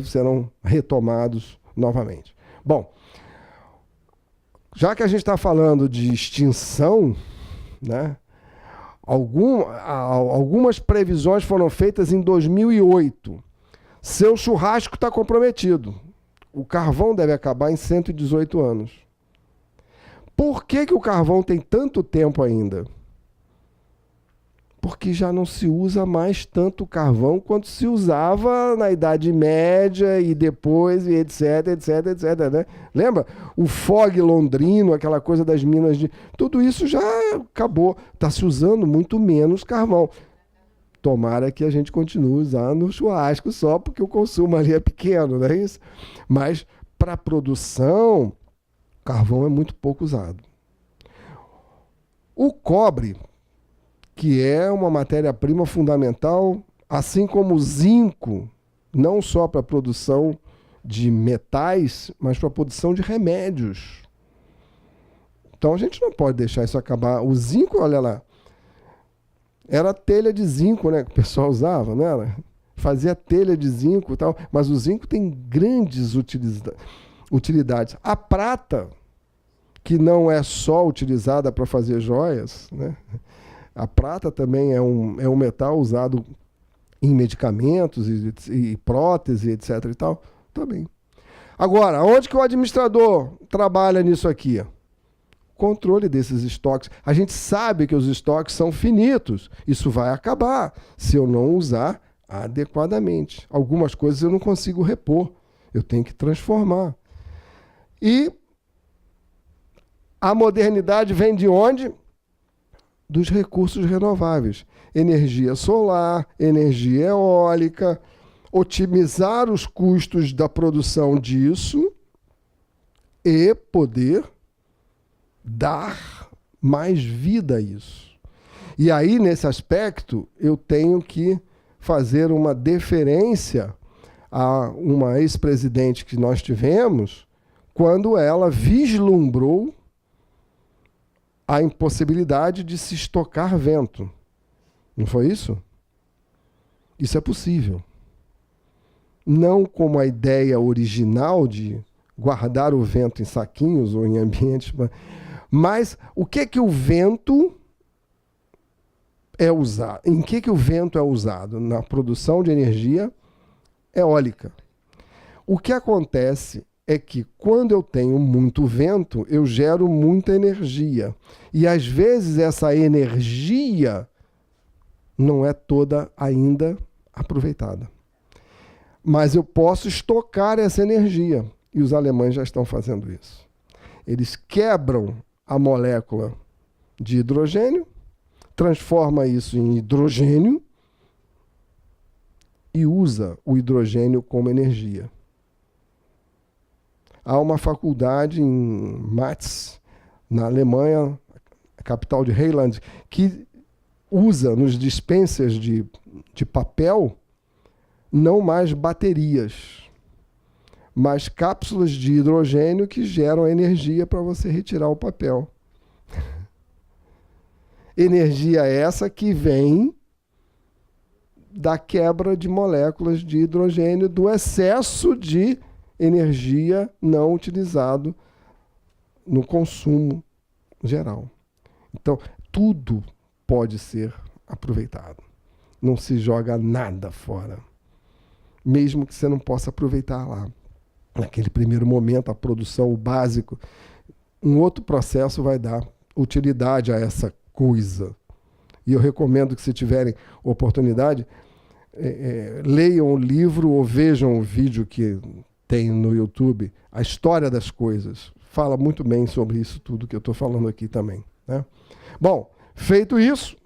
serão retomados novamente. Bom, já que a gente está falando de extinção, né, algumas previsões foram feitas em 2008. Seu churrasco está comprometido. O carvão deve acabar em 118 anos. Por que o carvão tem tanto tempo ainda? Porque já não se usa mais tanto carvão quanto se usava na Idade Média e depois, e etc. Né? Lembra? O fog londrino, aquela coisa das minas de... Tudo isso já acabou. Está se usando muito menos carvão. Tomara que a gente continue usando o churrasco só porque o consumo ali é pequeno, não é isso? Mas para a produção, carvão é muito pouco usado. O cobre, que é uma matéria-prima fundamental, assim como o zinco, não só para a produção de metais, mas para a produção de remédios. Então a gente não pode deixar isso acabar. O zinco, olha lá, era telha de zinco, né, que o pessoal usava, não era? Fazia telha de zinco e tal, mas o zinco tem grandes utilidades. A prata, que não é só utilizada para fazer joias, né? A prata também é um metal usado em medicamentos e prótese, etc. e tal. Também. Agora, onde que o administrador trabalha nisso aqui? Controle desses estoques. A gente sabe que os estoques são finitos. Isso vai acabar se eu não usar adequadamente. Algumas coisas eu não consigo repor. Eu tenho que transformar. E a modernidade vem de onde? Dos recursos renováveis. Energia solar, energia eólica, otimizar os custos da produção disso e poder dar mais vida a isso. E aí, nesse aspecto, eu tenho que fazer uma deferência a uma ex-presidente que nós tivemos, quando ela vislumbrou a impossibilidade de se estocar vento. Não foi isso? Isso é possível. Não como a ideia original de guardar o vento em saquinhos ou em ambientes, mas o que o vento é usado? Em que o vento é usado? Na produção de energia eólica. O que acontece é que quando eu tenho muito vento, eu gero muita energia. E às vezes essa energia não é toda ainda aproveitada. Mas eu posso estocar essa energia. E os alemães já estão fazendo isso. Eles quebram a molécula de hidrogênio, transforma isso em hidrogênio e usa o hidrogênio como energia. Há uma faculdade em Mainz, na Alemanha, a capital de Rheinland, que usa nos dispensers de papel não mais baterias, mas cápsulas de hidrogênio que geram energia para você retirar o papel. Energia essa que vem da quebra de moléculas de hidrogênio, do excesso de energia não utilizado no consumo geral. Então, tudo pode ser aproveitado. Não se joga nada fora. Mesmo que você não possa aproveitar lá. Naquele primeiro momento, a produção, o básico. Um outro processo vai dar utilidade a essa coisa. E eu recomendo que, se tiverem oportunidade, leiam o livro ou vejam o vídeo que tem no YouTube, A História das Coisas. Fala muito bem sobre isso tudo que eu estou falando aqui também, né? Bom, feito isso,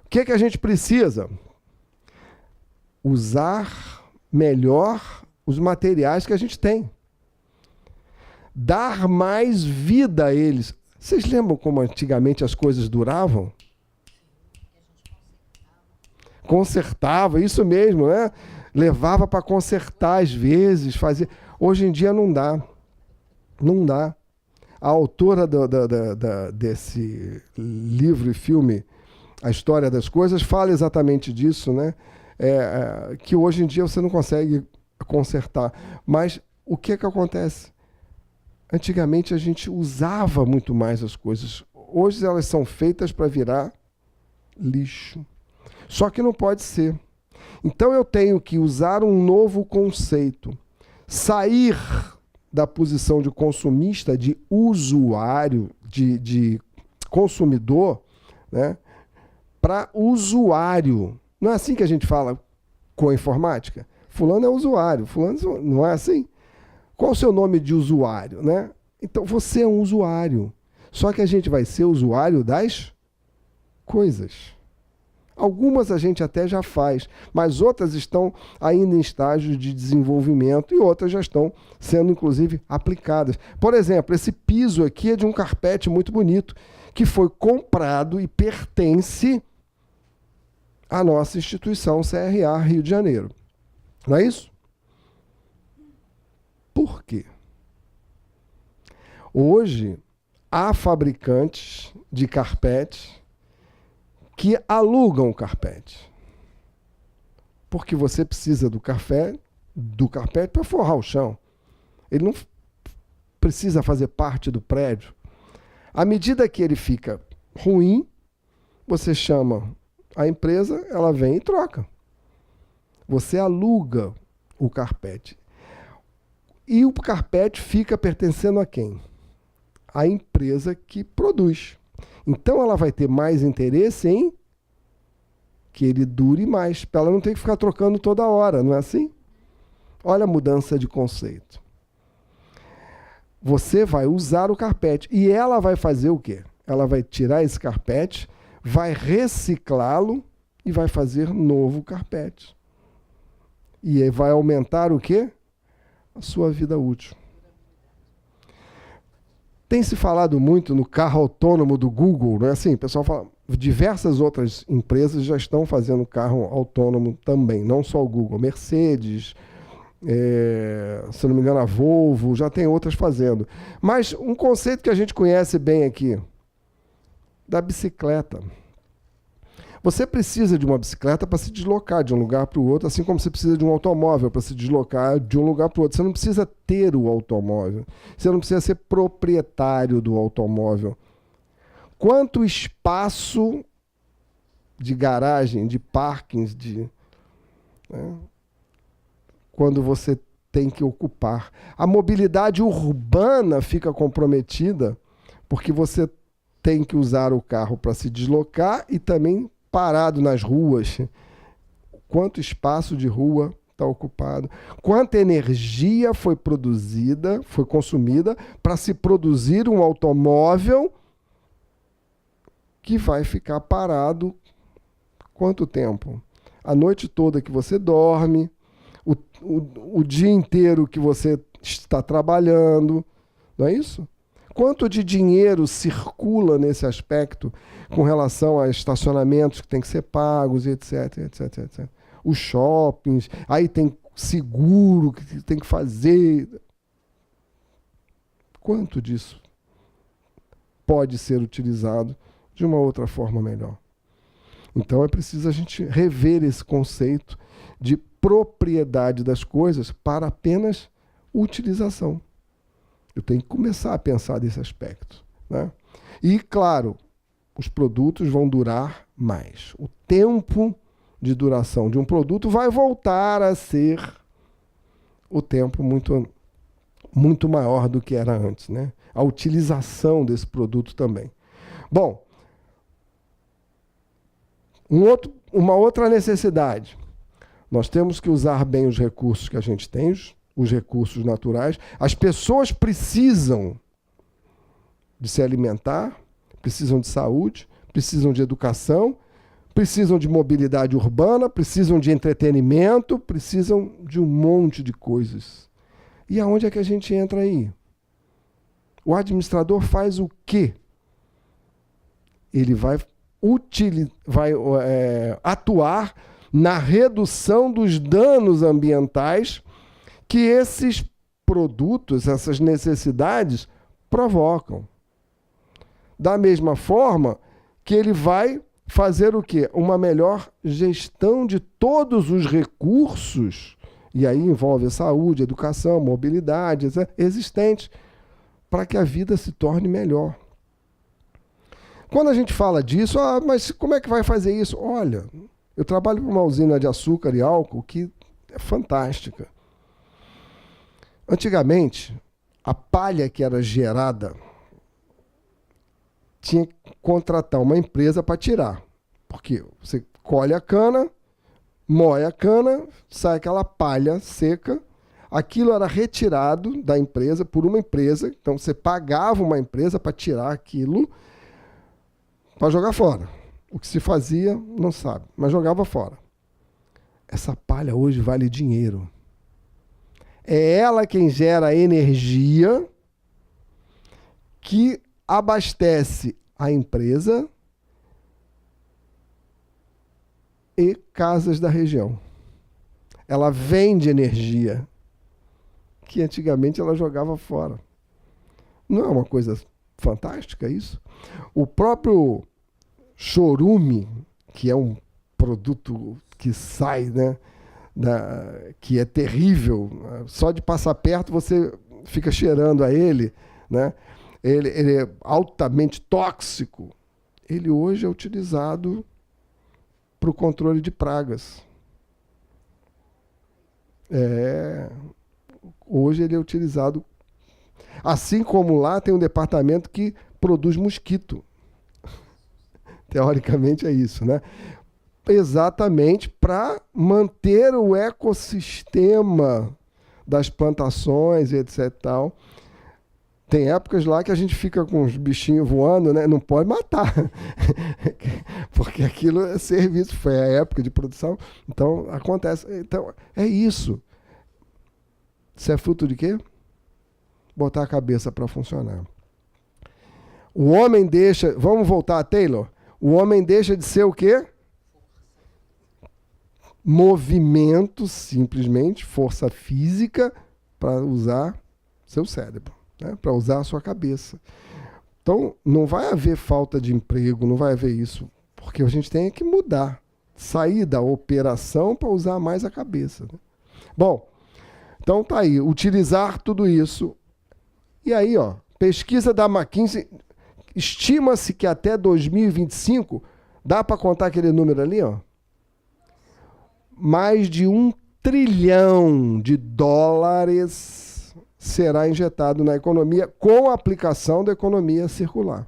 o que a gente precisa? Usar melhor os materiais que a gente tem. Dar mais vida a eles. Vocês lembram como antigamente as coisas duravam? consertava, isso mesmo, né? Levava para consertar às vezes, fazia. Hoje em dia não dá. Não dá. A autora desse livro e filme, A História das Coisas, fala exatamente disso, né? Que hoje em dia você não consegue consertar. Mas o que acontece? Antigamente a gente usava muito mais as coisas. Hoje elas são feitas para virar lixo. Só que não pode ser. Então eu tenho que usar um novo conceito. Sair da posição de consumista, de usuário, de consumidor, né, para usuário. Não é assim que a gente fala com a informática? Fulano é usuário, fulano não é assim? Qual o seu nome de usuário, né? Então você é um usuário. Só que a gente vai ser usuário das coisas. Algumas a gente até já faz, mas outras estão ainda em estágio de desenvolvimento e outras já estão sendo, inclusive, aplicadas. Por exemplo, esse piso aqui é de um carpete muito bonito, que foi comprado e pertence à nossa instituição CRA Rio de Janeiro. Não é isso? Por quê? Hoje, há fabricantes de carpetes que alugam o carpete. Porque você precisa do carpete para forrar o chão. Ele não precisa fazer parte do prédio. À medida que ele fica ruim, você chama a empresa, ela vem e troca. Você aluga o carpete. E o carpete fica pertencendo a quem? A empresa que produz. Então ela vai ter mais interesse em que ele dure mais, para ela não ter que ficar trocando toda hora, não é assim? Olha a mudança de conceito. Você vai usar o carpete e ela vai fazer o quê? Ela vai tirar esse carpete, vai reciclá-lo e vai fazer novo carpete. E vai aumentar o quê? A sua vida útil. Tem se falado muito no carro autônomo do Google, não é assim? O pessoal fala, diversas outras empresas já estão fazendo carro autônomo também, não só o Google. Mercedes, se não me engano a Volvo, já tem outras fazendo. Mas um conceito que a gente conhece bem aqui, da bicicleta. Você precisa de uma bicicleta para se deslocar de um lugar para o outro, assim como você precisa de um automóvel para se deslocar de um lugar para o outro. Você não precisa ter o automóvel. Você não precisa ser proprietário do automóvel. Quanto espaço de garagem, de parkings, né, quando você tem que ocupar. A mobilidade urbana fica comprometida porque você tem que usar o carro para se deslocar e também parado nas ruas. Quanto espaço de rua está ocupado? Quanta energia foi produzida, foi consumida para se produzir um automóvel que vai ficar parado quanto tempo? A noite toda que você dorme, o dia inteiro que você está trabalhando, não é isso? Quanto de dinheiro circula nesse aspecto com relação a estacionamentos que têm que ser pagos, etc, etc, etc. Os shoppings, aí tem seguro que tem que fazer. Quanto disso pode ser utilizado de uma outra forma melhor? Então é preciso a gente rever esse conceito de propriedade das coisas para apenas utilização. Eu tenho que começar a pensar desse aspecto, né? E, claro, os produtos vão durar mais. O tempo de duração de um produto vai voltar a ser o tempo muito maior do que era antes, né? A utilização desse produto também. Bom, uma outra necessidade. Nós temos que usar bem os recursos que a gente tem, os recursos naturais. As pessoas precisam de se alimentar, precisam de saúde, precisam de educação, precisam de mobilidade urbana, precisam de entretenimento, precisam de um monte de coisas. E aonde é que a gente entra aí? O administrador faz o quê? Ele vai atuar na redução dos danos ambientais que esses produtos, essas necessidades provocam. Da mesma forma que ele vai fazer o quê? Uma melhor gestão de todos os recursos, e aí envolve saúde, educação, mobilidade, existentes, para que a vida se torne melhor. Quando a gente fala disso, mas como é que vai fazer isso? Olha, eu trabalho para uma usina de açúcar e álcool que é fantástica. Antigamente, a palha que era gerada tinha que contratar uma empresa para tirar. Porque você colhe a cana, moe a cana, sai aquela palha seca, aquilo era retirado da empresa por uma empresa, então você pagava uma empresa para tirar aquilo para jogar fora. O que se fazia, não sabe, mas jogava fora. Essa palha hoje vale dinheiro. É ela quem gera energia que abastece a empresa e casas da região. Ela vende energia que antigamente ela jogava fora. Não é uma coisa fantástica isso? O próprio chorume, que é um produto que sai, né, que é terrível, só de passar perto você fica cheirando a ele, né? Ele é altamente tóxico. Ele hoje é utilizado para o controle de pragas. Hoje ele é utilizado, assim como lá tem um departamento que produz mosquito. Teoricamente é isso, né? Exatamente para manter o ecossistema das plantações e etc. Tal. Tem épocas lá que a gente fica com os bichinhos voando, né? Não pode matar, porque aquilo é serviço, foi a época de produção. Então, acontece. Então, é isso. Isso é fruto de quê? Botar a cabeça para funcionar. O homem deixa... Vamos voltar a Taylor? O homem deixa de ser o quê? Movimento, simplesmente, força física, para usar seu cérebro, né? Para usar a sua cabeça. Então, não vai haver falta de emprego, não vai haver isso, porque a gente tem que mudar, sair da operação para usar mais a cabeça, né? Bom, então tá aí, utilizar tudo isso. E aí, ó, pesquisa da McKinsey, estima-se que até 2025, dá para contar aquele número ali, ó? Mais de $1 trilhão será injetado na economia com a aplicação da economia circular.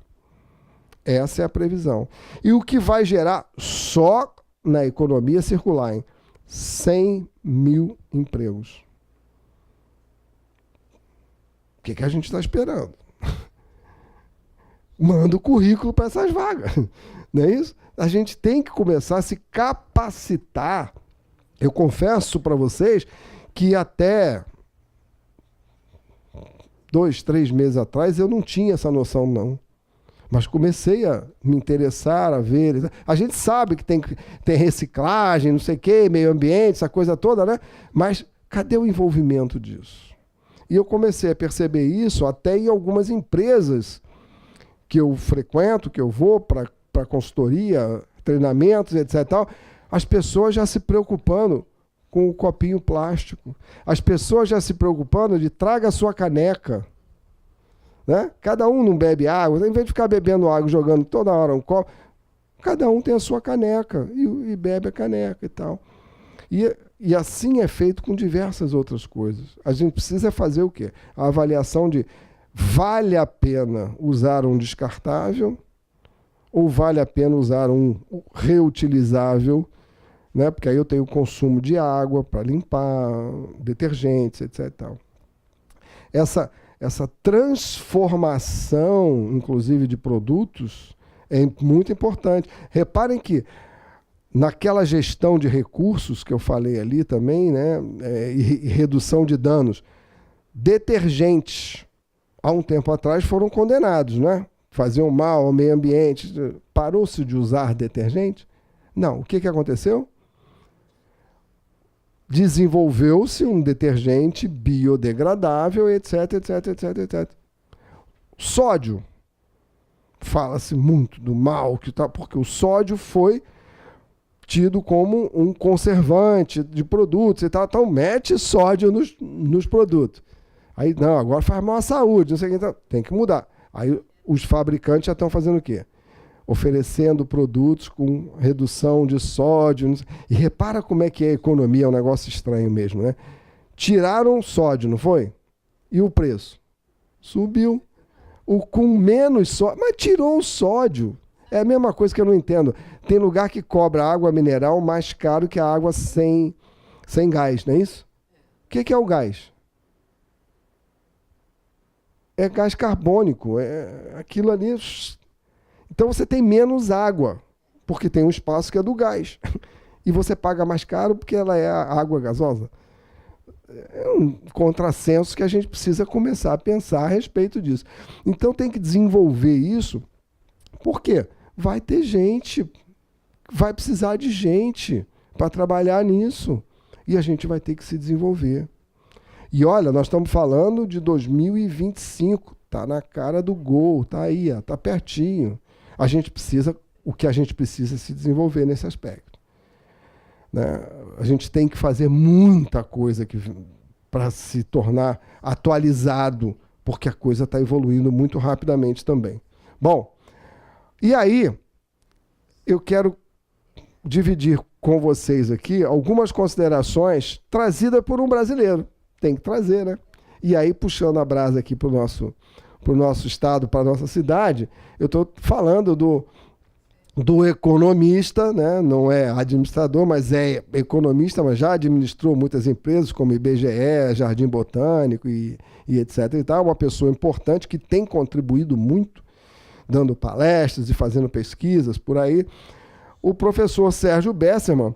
Essa é a previsão. E o que vai gerar só na economia circular, hein? 100 mil empregos. O que a gente está esperando? Manda o currículo para essas vagas. Não é isso? A gente tem que começar a se capacitar. Eu confesso para vocês que até 2, 3 meses atrás eu não tinha essa noção, não. Mas comecei a me interessar, a ver. A gente sabe que tem reciclagem, não sei o quê, meio ambiente, essa coisa toda, né? Mas cadê o envolvimento disso? E eu comecei a perceber isso até em algumas empresas que eu frequento, que eu vou para consultoria, treinamentos, etc. Tal, as pessoas já se preocupando com o copinho plástico. As pessoas já se preocupando de traga a sua caneca. Né? Cada um não bebe água, em vez de ficar bebendo água, jogando toda hora um copo, cada um tem a sua caneca e bebe a caneca e tal. E assim é feito com diversas outras coisas. A gente precisa fazer o quê? A avaliação de vale a pena usar um descartável ou vale a pena usar um reutilizável, né? Porque aí eu tenho consumo de água para limpar, detergentes, etc. Tal. Essa transformação, inclusive, de produtos é muito importante. Reparem que naquela gestão de recursos que eu falei ali também, né, e redução de danos, detergentes, há um tempo atrás, foram condenados, né? Faziam mal ao meio ambiente. Parou-se de usar detergente? Não. O que aconteceu? desenvolveu-se um detergente biodegradável, etc, etc, etc, etc. Sódio. Fala-se muito do mal, porque o sódio foi tido como um conservante de produtos e tal. Então, mete sódio nos produtos. Aí, não, agora faz mal à saúde, não sei o que. Então, tem que mudar. Aí, os fabricantes já estão fazendo o quê? Oferecendo produtos com redução de sódio. E repara como é que é a economia, é um negócio estranho mesmo, né? Tiraram sódio, não foi? E o preço? Subiu. Com menos sódio. Mas tirou o sódio. É a mesma coisa que eu não entendo. Tem lugar que cobra água mineral mais caro que a água sem gás, não é isso? O que é o gás? É gás carbônico. É aquilo ali. Então você tem menos água, porque tem um espaço que é do gás. E você paga mais caro porque ela é a água gasosa. É um contrassenso que a gente precisa começar a pensar a respeito disso. Então tem que desenvolver isso, porque vai ter gente, vai precisar de gente para trabalhar nisso. E a gente vai ter que se desenvolver. E olha, nós estamos falando de 2025, está na cara do gol, está aí, está pertinho. O que a gente precisa é se desenvolver nesse aspecto. Né? A gente tem que fazer muita coisa para se tornar atualizado, porque a coisa está evoluindo muito rapidamente também. Bom, e aí eu quero dividir com vocês aqui algumas considerações trazidas por um brasileiro. Tem que trazer, né? E aí, puxando a brasa aqui para o nosso estado, para a nossa cidade, eu estou falando do economista, né? Não é administrador, mas é economista, mas já administrou muitas empresas, como IBGE, Jardim Botânico e etc. e tal. Uma pessoa importante que tem contribuído muito, dando palestras e fazendo pesquisas por aí. O professor Sérgio Bessermann,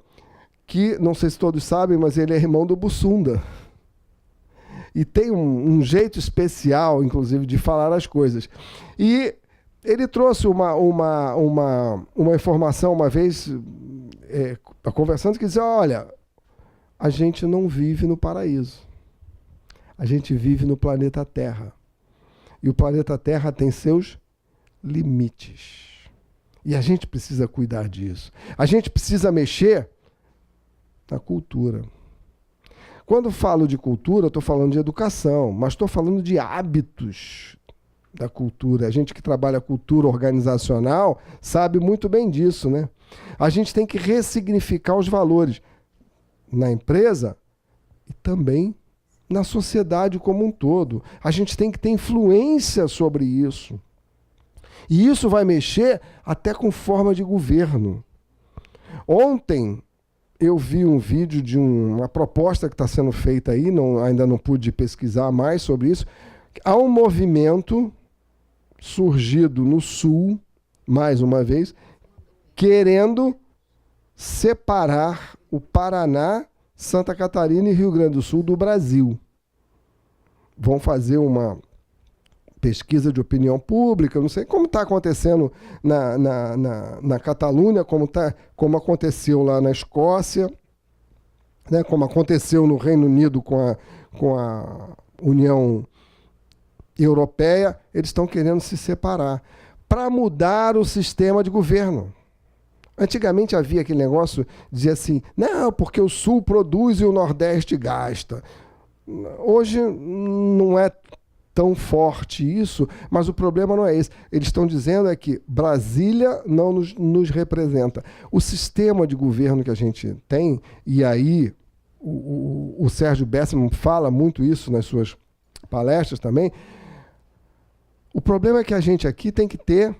que, não sei se todos sabem, mas ele é irmão do Bussunda. E tem um jeito especial, inclusive, de falar as coisas. E ele trouxe uma informação uma vez, conversando, que dizia, olha, a gente não vive no paraíso. A gente vive no planeta Terra. E o planeta Terra tem seus limites. E a gente precisa cuidar disso. A gente precisa mexer na cultura. Quando falo de cultura, estou falando de educação, mas estou falando de hábitos da cultura. A gente que trabalha cultura organizacional sabe muito bem disso, né? A gente tem que ressignificar os valores na empresa e também na sociedade como um todo. A gente tem que ter influência sobre isso. E isso vai mexer até com forma de governo. Ontem eu vi um vídeo de uma proposta que está sendo feita aí, ainda não pude pesquisar mais sobre isso. Há um movimento surgido no Sul, mais uma vez, querendo separar o Paraná, Santa Catarina e Rio Grande do Sul do Brasil. Vão fazer uma pesquisa de opinião pública, não sei como está acontecendo na Catalunha, como aconteceu lá na Escócia, né, como aconteceu no Reino Unido com a União Europeia. Eles estão querendo se separar para mudar o sistema de governo. Antigamente havia aquele negócio, dizia assim, não, porque o Sul produz e o Nordeste gasta. Hoje não é tão forte isso, mas o problema não é esse. Eles estão dizendo é que Brasília não nos representa. O sistema de governo que a gente tem, e aí o Sérgio Bessermann fala muito isso nas suas palestras também, o problema é que a gente aqui tem que ter,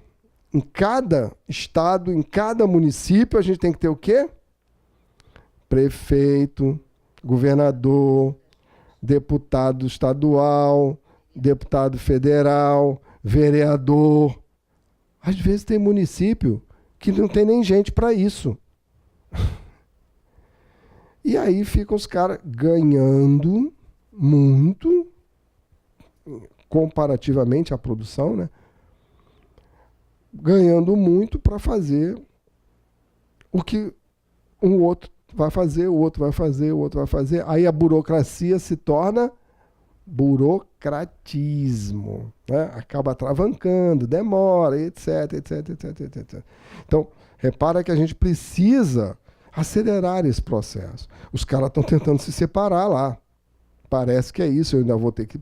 em cada estado, em cada município, a gente tem que ter o quê? Prefeito, governador, deputado estadual, deputado federal, vereador. Às vezes tem município que não tem nem gente para isso. E aí ficam os caras ganhando muito, comparativamente à produção, né? Ganhando muito para fazer o que um outro vai fazer, o outro vai fazer, o outro vai fazer. Aí a burocracia se torna burocratismo, né? Acaba atravancando, demora, etc, etc, etc, etc. Então, repara que a gente precisa acelerar esse processo. Os caras estão tentando se separar lá. Parece que é isso, eu ainda vou ter que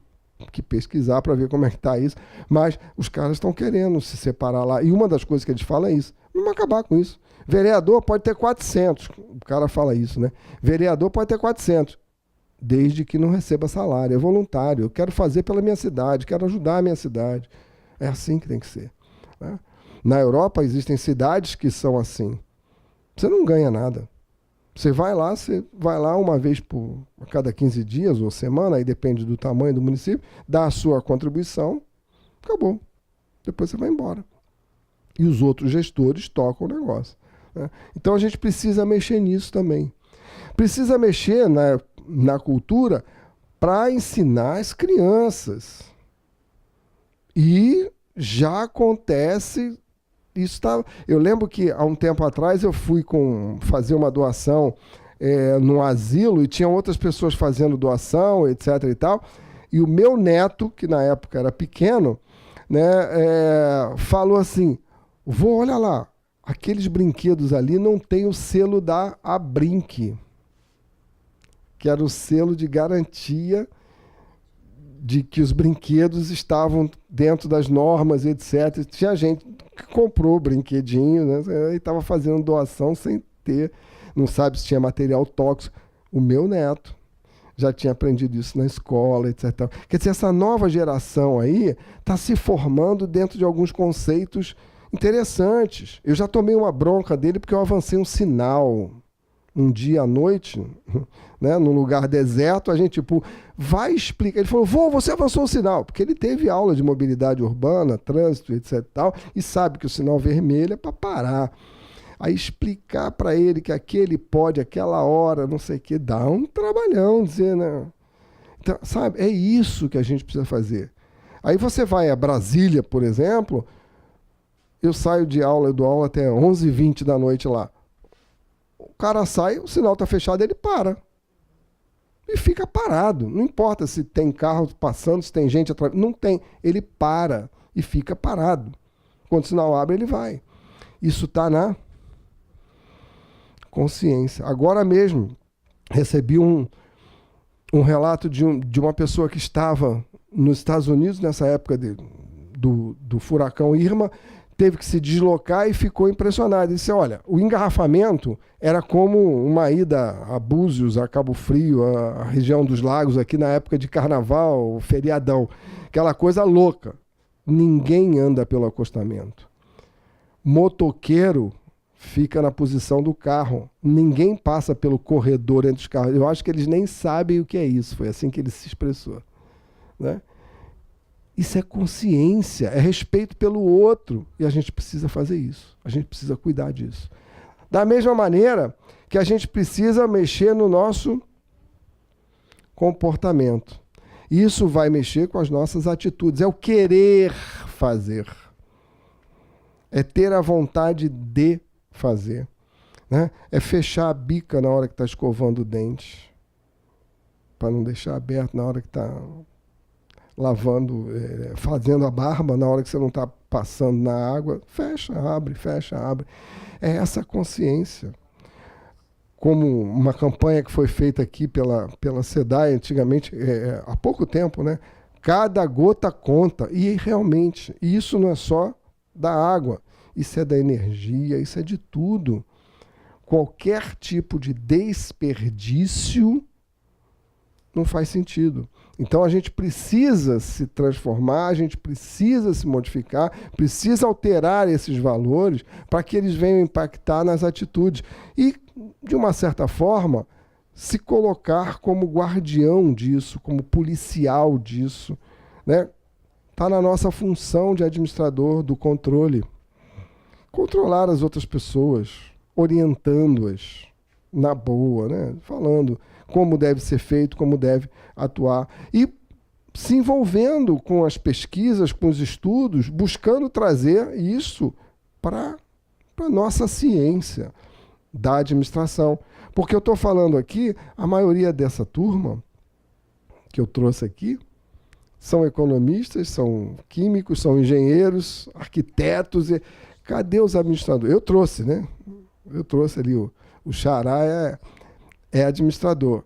pesquisar para ver como é que está isso, mas os caras estão querendo se separar lá. E uma das coisas que eles falam é isso. Vamos acabar com isso. Vereador pode ter 400. O cara fala isso, né? Vereador pode ter 400, desde que não receba salário. É voluntário. Eu quero fazer pela minha cidade, quero ajudar a minha cidade. É assim que tem que ser, né? Na Europa existem cidades que são assim. Você não ganha nada. Você vai lá uma vez a cada 15 dias ou semana, aí depende do tamanho do município, dá a sua contribuição, acabou. Depois você vai embora. E os outros gestores tocam o negócio, né? Então a gente precisa mexer nisso também. Precisa mexer na cultura para ensinar as crianças. E já acontece. Eu lembro que há um tempo atrás eu fui fazer uma doação num asilo e tinha outras pessoas fazendo doação, etc. e tal. E o meu neto, que na época era pequeno, né, falou assim: vô, olha lá, aqueles brinquedos ali não tem o selo da Abrinq, que era o selo de garantia de que os brinquedos estavam dentro das normas, etc. Tinha gente que comprou brinquedinho, né, e estava fazendo doação sem ter, não sabe se tinha material tóxico. O meu neto já tinha aprendido isso na escola, etc. Quer dizer, essa nova geração aí está se formando dentro de alguns conceitos interessantes. Eu já tomei uma bronca dele porque eu avancei um sinal um dia à noite, né, num lugar deserto, a gente vai explicar. Ele falou: vô, você avançou o sinal, porque ele teve aula de mobilidade urbana, trânsito, etc. tal, e sabe que o sinal vermelho é para parar. Aí explicar para ele que aquele pode, aquela hora, não sei o que, dá um trabalhão, dizer, né? Então, sabe, é isso que a gente precisa fazer. Aí você vai a Brasília, por exemplo, eu saio de aula, eu dou aula até 11h20 da noite lá. O cara sai, o sinal está fechado, ele para. E fica parado. Não importa se tem carro passando, se tem gente atrás. Não tem. Ele para e fica parado. Quando o sinal abre, ele vai. Isso está na consciência. Agora mesmo, recebi um relato de uma pessoa que estava nos Estados Unidos, nessa época do furacão Irma, teve que se deslocar e ficou impressionado. Ele disse: olha, o engarrafamento era como uma ida a Búzios, a Cabo Frio, a região dos lagos aqui na época de carnaval, feriadão. Aquela coisa louca. Ninguém anda pelo acostamento. Motoqueiro fica na posição do carro. Ninguém passa pelo corredor entre os carros. Eu acho que eles nem sabem o que é isso. Foi assim que ele se expressou, né? Isso é consciência, é respeito pelo outro. E a gente precisa fazer isso. A gente precisa cuidar disso. Da mesma maneira que a gente precisa mexer no nosso comportamento. Isso vai mexer com as nossas atitudes. É o querer fazer. É ter a vontade de fazer, né? É fechar a bica na hora que está escovando o dente, para não deixar aberto na hora que está lavando, fazendo a barba, na hora que você não está passando na água. Fecha, abre, fecha, abre. É essa consciência. Como uma campanha que foi feita aqui pela SEDAI antigamente, há pouco tempo, né? Cada gota conta. E realmente, isso não é só da água, isso é da energia, isso é de tudo. Qualquer tipo de desperdício não faz sentido. Então a gente precisa se transformar, a gente precisa se modificar, precisa alterar esses valores para que eles venham impactar nas atitudes. E, de uma certa forma, se colocar como guardião disso, como policial disso, né? Está na nossa função de administrador do controle. Controlar as outras pessoas, orientando-as na boa, né? Falando como deve ser feito, como deve atuar. E se envolvendo com as pesquisas, com os estudos, buscando trazer isso para a nossa ciência da administração. Porque eu estou falando aqui, a maioria dessa turma que eu trouxe aqui são economistas, são químicos, são engenheiros, arquitetos. Cadê os administradores? Eu trouxe, né? Eu trouxe ali, o xará é administrador.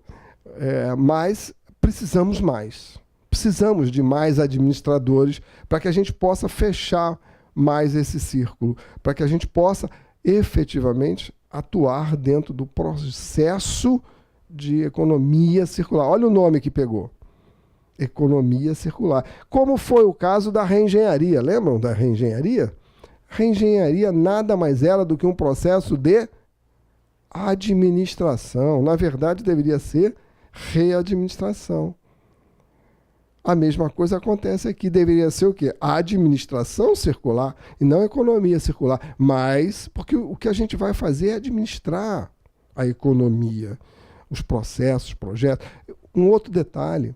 Mas precisamos mais. Precisamos de mais administradores para que a gente possa fechar mais esse círculo, para que a gente possa efetivamente atuar dentro do processo de economia circular. Olha o nome que pegou. Economia circular. Como foi o caso da reengenharia. Lembram da reengenharia? Reengenharia nada mais era do que um processo de administração. Na verdade, deveria ser readministração. A mesma coisa acontece aqui. Deveria ser o quê? A administração circular e não a economia circular. Mas, porque o que a gente vai fazer é administrar a economia, os processos, projetos. Um outro detalhe.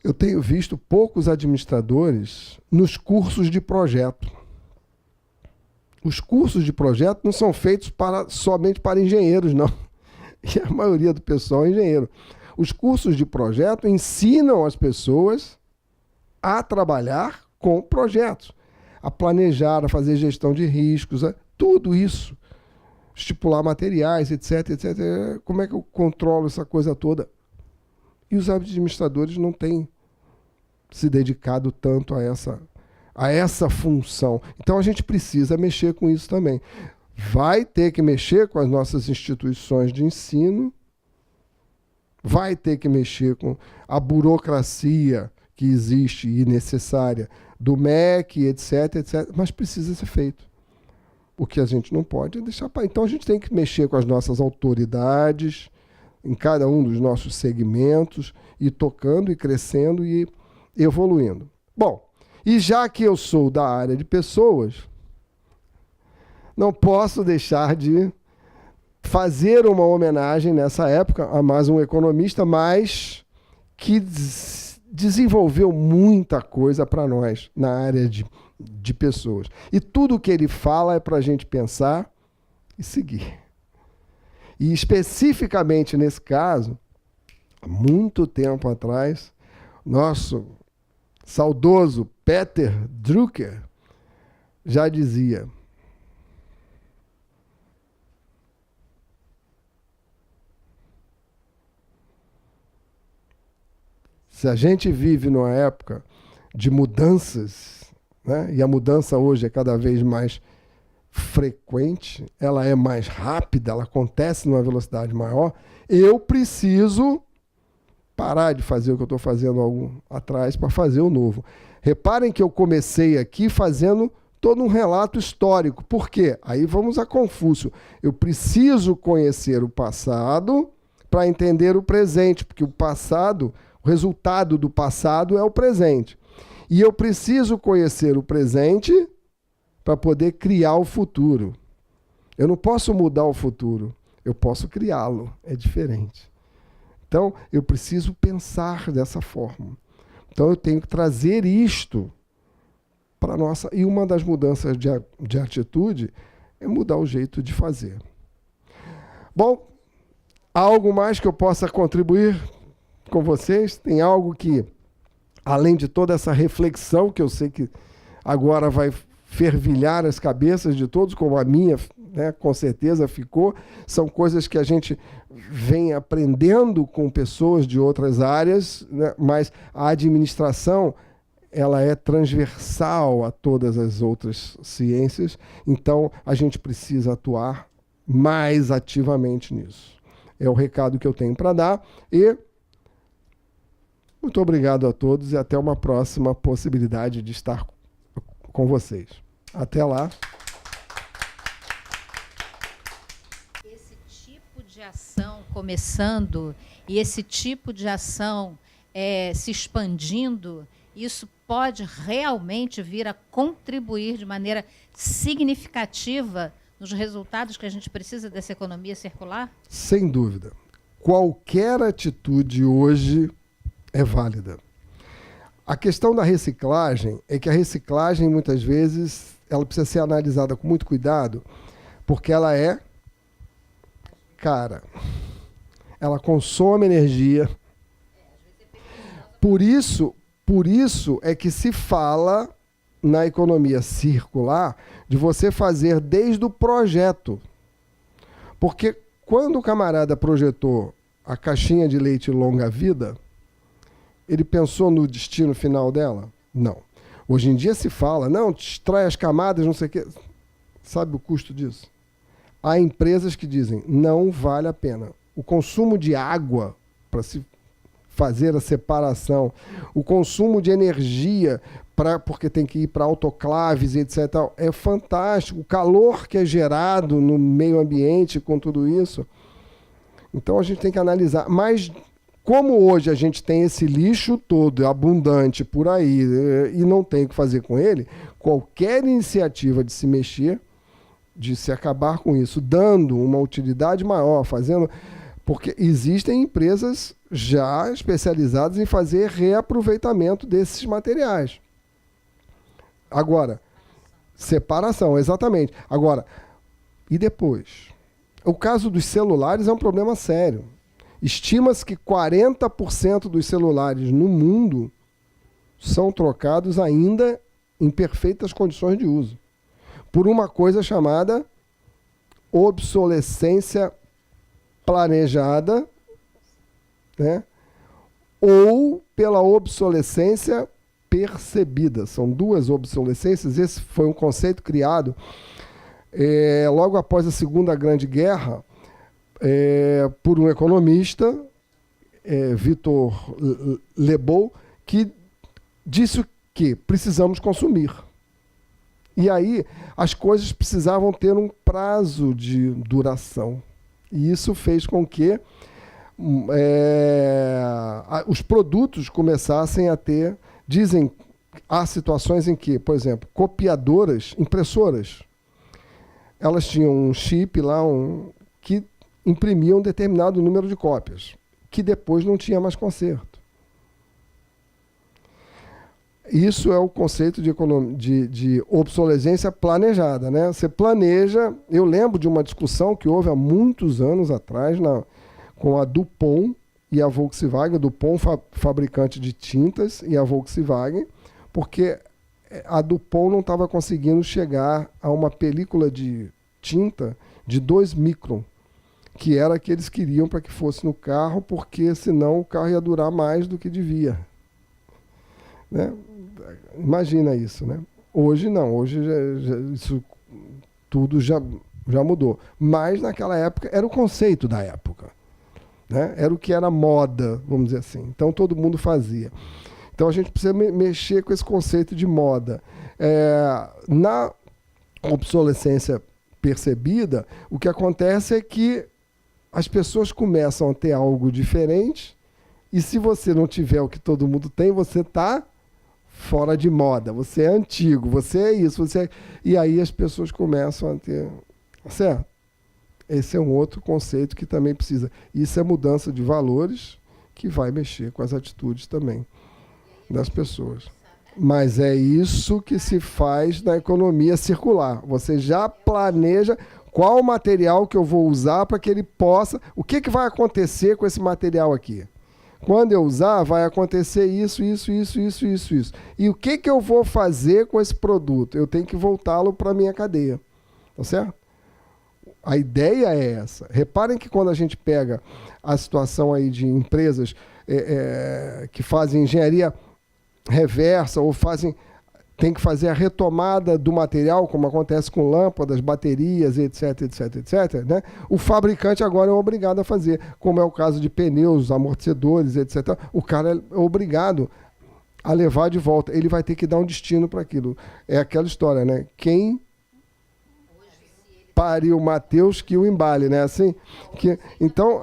Eu tenho visto poucos administradores nos cursos de projeto. Os cursos de projeto não são feitos somente para engenheiros, não. E a maioria do pessoal é engenheiro. Os cursos de projeto ensinam as pessoas a trabalhar com projetos, a planejar, a fazer gestão de riscos, tudo isso. Estipular materiais, etc, etc. Como é que eu controlo essa coisa toda? E os administradores não têm se dedicado tanto a essa função. Então a gente precisa mexer com isso também. Vai ter que mexer com as nossas instituições de ensino, vai ter que mexer com a burocracia que existe e necessária do MEC, etc, etc, mas precisa ser feito. O que a gente não pode é deixar para... Então a gente tem que mexer com as nossas autoridades, em cada um dos nossos segmentos, e tocando, e crescendo, e evoluindo. Bom, e já que eu sou da área de pessoas, não posso deixar de fazer uma homenagem nessa época a mais um economista, mas que desenvolveu muita coisa para nós na área de pessoas. E tudo que ele fala é para a gente pensar e seguir. E especificamente nesse caso, há muito tempo atrás, nosso saudoso Peter Drucker já dizia: se a gente vive numa época de mudanças, né, e a mudança hoje é cada vez mais frequente, ela é mais rápida, ela acontece numa velocidade maior, eu preciso parar de fazer o que eu estou fazendo atrás para fazer o novo. Reparem que eu comecei aqui fazendo todo um relato histórico. Por quê? Aí vamos a Confúcio. Eu preciso conhecer o passado para entender o presente, porque o passado, o resultado do passado é o presente. E eu preciso conhecer o presente para poder criar o futuro. Eu não posso mudar o futuro, eu posso criá-lo. É diferente. Então, eu preciso pensar dessa forma. Então, eu tenho que trazer isto para a nossa... E uma das mudanças de atitude é mudar o jeito de fazer. Bom, há algo mais que eu possa contribuir com vocês? Tem algo que, além de toda essa reflexão, que eu sei que agora vai fervilhar as cabeças de todos, como a minha, né, com certeza ficou, são coisas que a gente vem aprendendo com pessoas de outras áreas, né, mas a administração ela é transversal a todas as outras ciências, então a gente precisa atuar mais ativamente nisso. É o recado que eu tenho para dar e muito obrigado a todos e até uma próxima possibilidade de estar com vocês. Até lá. Esse tipo de ação começando e esse tipo de ação se expandindo, isso pode realmente vir a contribuir de maneira significativa nos resultados que a gente precisa dessa economia circular? Sem dúvida. Qualquer atitude hoje é válida. A questão da reciclagem é que a reciclagem, muitas vezes, ela precisa ser analisada com muito cuidado, porque ela é cara. Ela consome energia. Por isso é que se fala na economia circular de você fazer desde o projeto. Porque quando o camarada projetou a caixinha de leite longa-vida, ele pensou no destino final dela? Não. Hoje em dia se fala, não, destrói as camadas, não sei o quê. Sabe o custo disso? Há empresas que dizem, não vale a pena. O consumo de água para se fazer a separação, o consumo de energia, porque tem que ir para autoclaves e etc. É fantástico. O calor que é gerado no meio ambiente com tudo isso. Então a gente tem que analisar. Mas como hoje a gente tem esse lixo todo abundante por aí e não tem o que fazer com ele, qualquer iniciativa de se mexer, de se acabar com isso, dando uma utilidade maior, fazendo... Porque existem empresas já especializadas em fazer reaproveitamento desses materiais. Agora, separação, exatamente. Agora, e depois? O caso dos celulares é um problema sério. Estima-se que 40% dos celulares no mundo são trocados ainda em perfeitas condições de uso, por uma coisa chamada obsolescência planejada, né? Ou pela obsolescência percebida. São duas obsolescências. Esse foi um conceito criado logo após a Segunda Grande Guerra por um economista, Victor Lebow, que disse que precisamos consumir. E aí as coisas precisavam ter um prazo de duração. E isso fez com que os produtos começassem a ter... Dizem, há situações em que, por exemplo, copiadoras, impressoras, elas tinham um chip lá que imprimia um determinado número de cópias, que depois não tinha mais conserto. Isso é o conceito de obsolescência planejada, né? Você planeja... Eu lembro de uma discussão que houve há muitos anos atrás com a Dupont e a Volkswagen. A Dupont, fabricante de tintas, e a Volkswagen, porque a Dupont não estava conseguindo chegar a uma película de tinta de 2 micron, que era a que eles queriam para que fosse no carro, porque senão o carro ia durar mais do que devia. Né? Imagina isso, né? Hoje não, hoje isso tudo já mudou. Mas naquela época era o conceito da época, né? Era o que era moda, vamos dizer assim. Então todo mundo fazia. Então a gente precisa mexer com esse conceito de moda. Na obsolescência percebida, o que acontece é que as pessoas começam a ter algo diferente, e se você não tiver o que todo mundo tem, você está fora de moda, você é antigo, você é isso, e aí as pessoas começam a ter... Certo? Esse é um outro conceito que também precisa. Isso é mudança de valores que vai mexer com as atitudes também das pessoas. Mas é isso que se faz na economia circular. Você já planeja qual material que eu vou usar para que ele possa... O que vai acontecer com esse material aqui? Quando eu usar, vai acontecer isso. E o que eu vou fazer com esse produto? Eu tenho que voltá-lo para a minha cadeia. Tá certo? A ideia é essa. Reparem que quando a gente pega a situação aí de empresas que fazem engenharia reversa ou tem que fazer a retomada do material, como acontece com lâmpadas, baterias, etc, né? O fabricante agora é obrigado a fazer, como é o caso de pneus, amortecedores, etc. O cara é obrigado a levar de volta. Ele vai ter que dar um destino para aquilo. É aquela história, né? Quem pariu Mateus que o embale, né? Assim, então...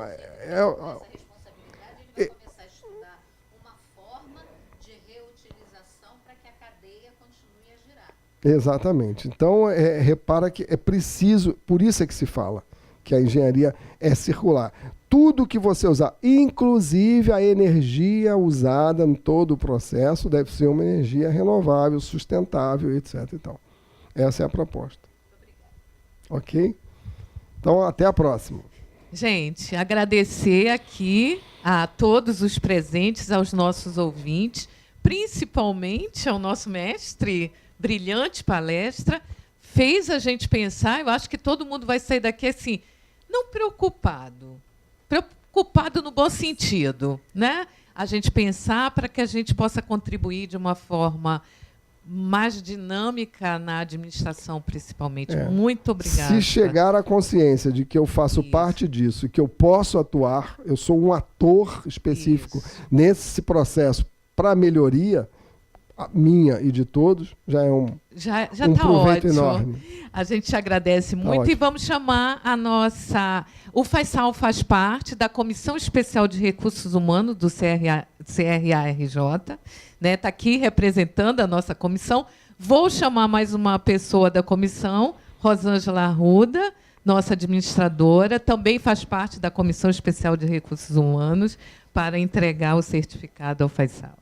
Exatamente. Então, repara que é preciso, por isso é que se fala que a engenharia é circular. Tudo que você usar, inclusive a energia usada em todo o processo, deve ser uma energia renovável, sustentável, etc. Então, essa é a proposta. Ok? Então, até a próxima. Gente, agradecer aqui a todos os presentes, aos nossos ouvintes, principalmente ao nosso mestre, brilhante palestra, fez a gente pensar, eu acho que todo mundo vai sair daqui assim, não preocupado no bom sentido, né? A gente pensar para que a gente possa contribuir de uma forma mais dinâmica na administração, principalmente. Muito obrigada. Se chegar à consciência de que eu faço parte disso e que eu posso atuar, eu sou um ator específico nesse processo para a melhoria minha e de todos, já é um proveito enorme. A gente agradece muito e vamos chamar a nossa... O Faisal faz parte da Comissão Especial de Recursos Humanos do CRA-RJ, né? Está aqui representando a nossa comissão. Vou chamar mais uma pessoa da comissão, Rosângela Arruda, nossa administradora, também faz parte da Comissão Especial de Recursos Humanos, para entregar o certificado ao Faisal.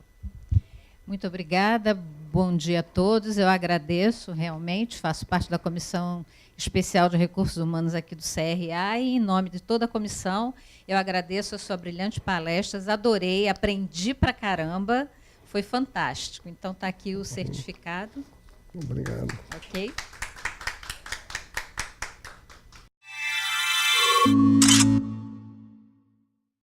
Muito obrigada, bom dia a todos. Eu agradeço, realmente, faço parte da Comissão Especial de Recursos Humanos aqui do CRA e, em nome de toda a comissão, eu agradeço a sua brilhante palestra, adorei, aprendi pra caramba, foi fantástico. Então, está aqui o certificado. Obrigado. Ok?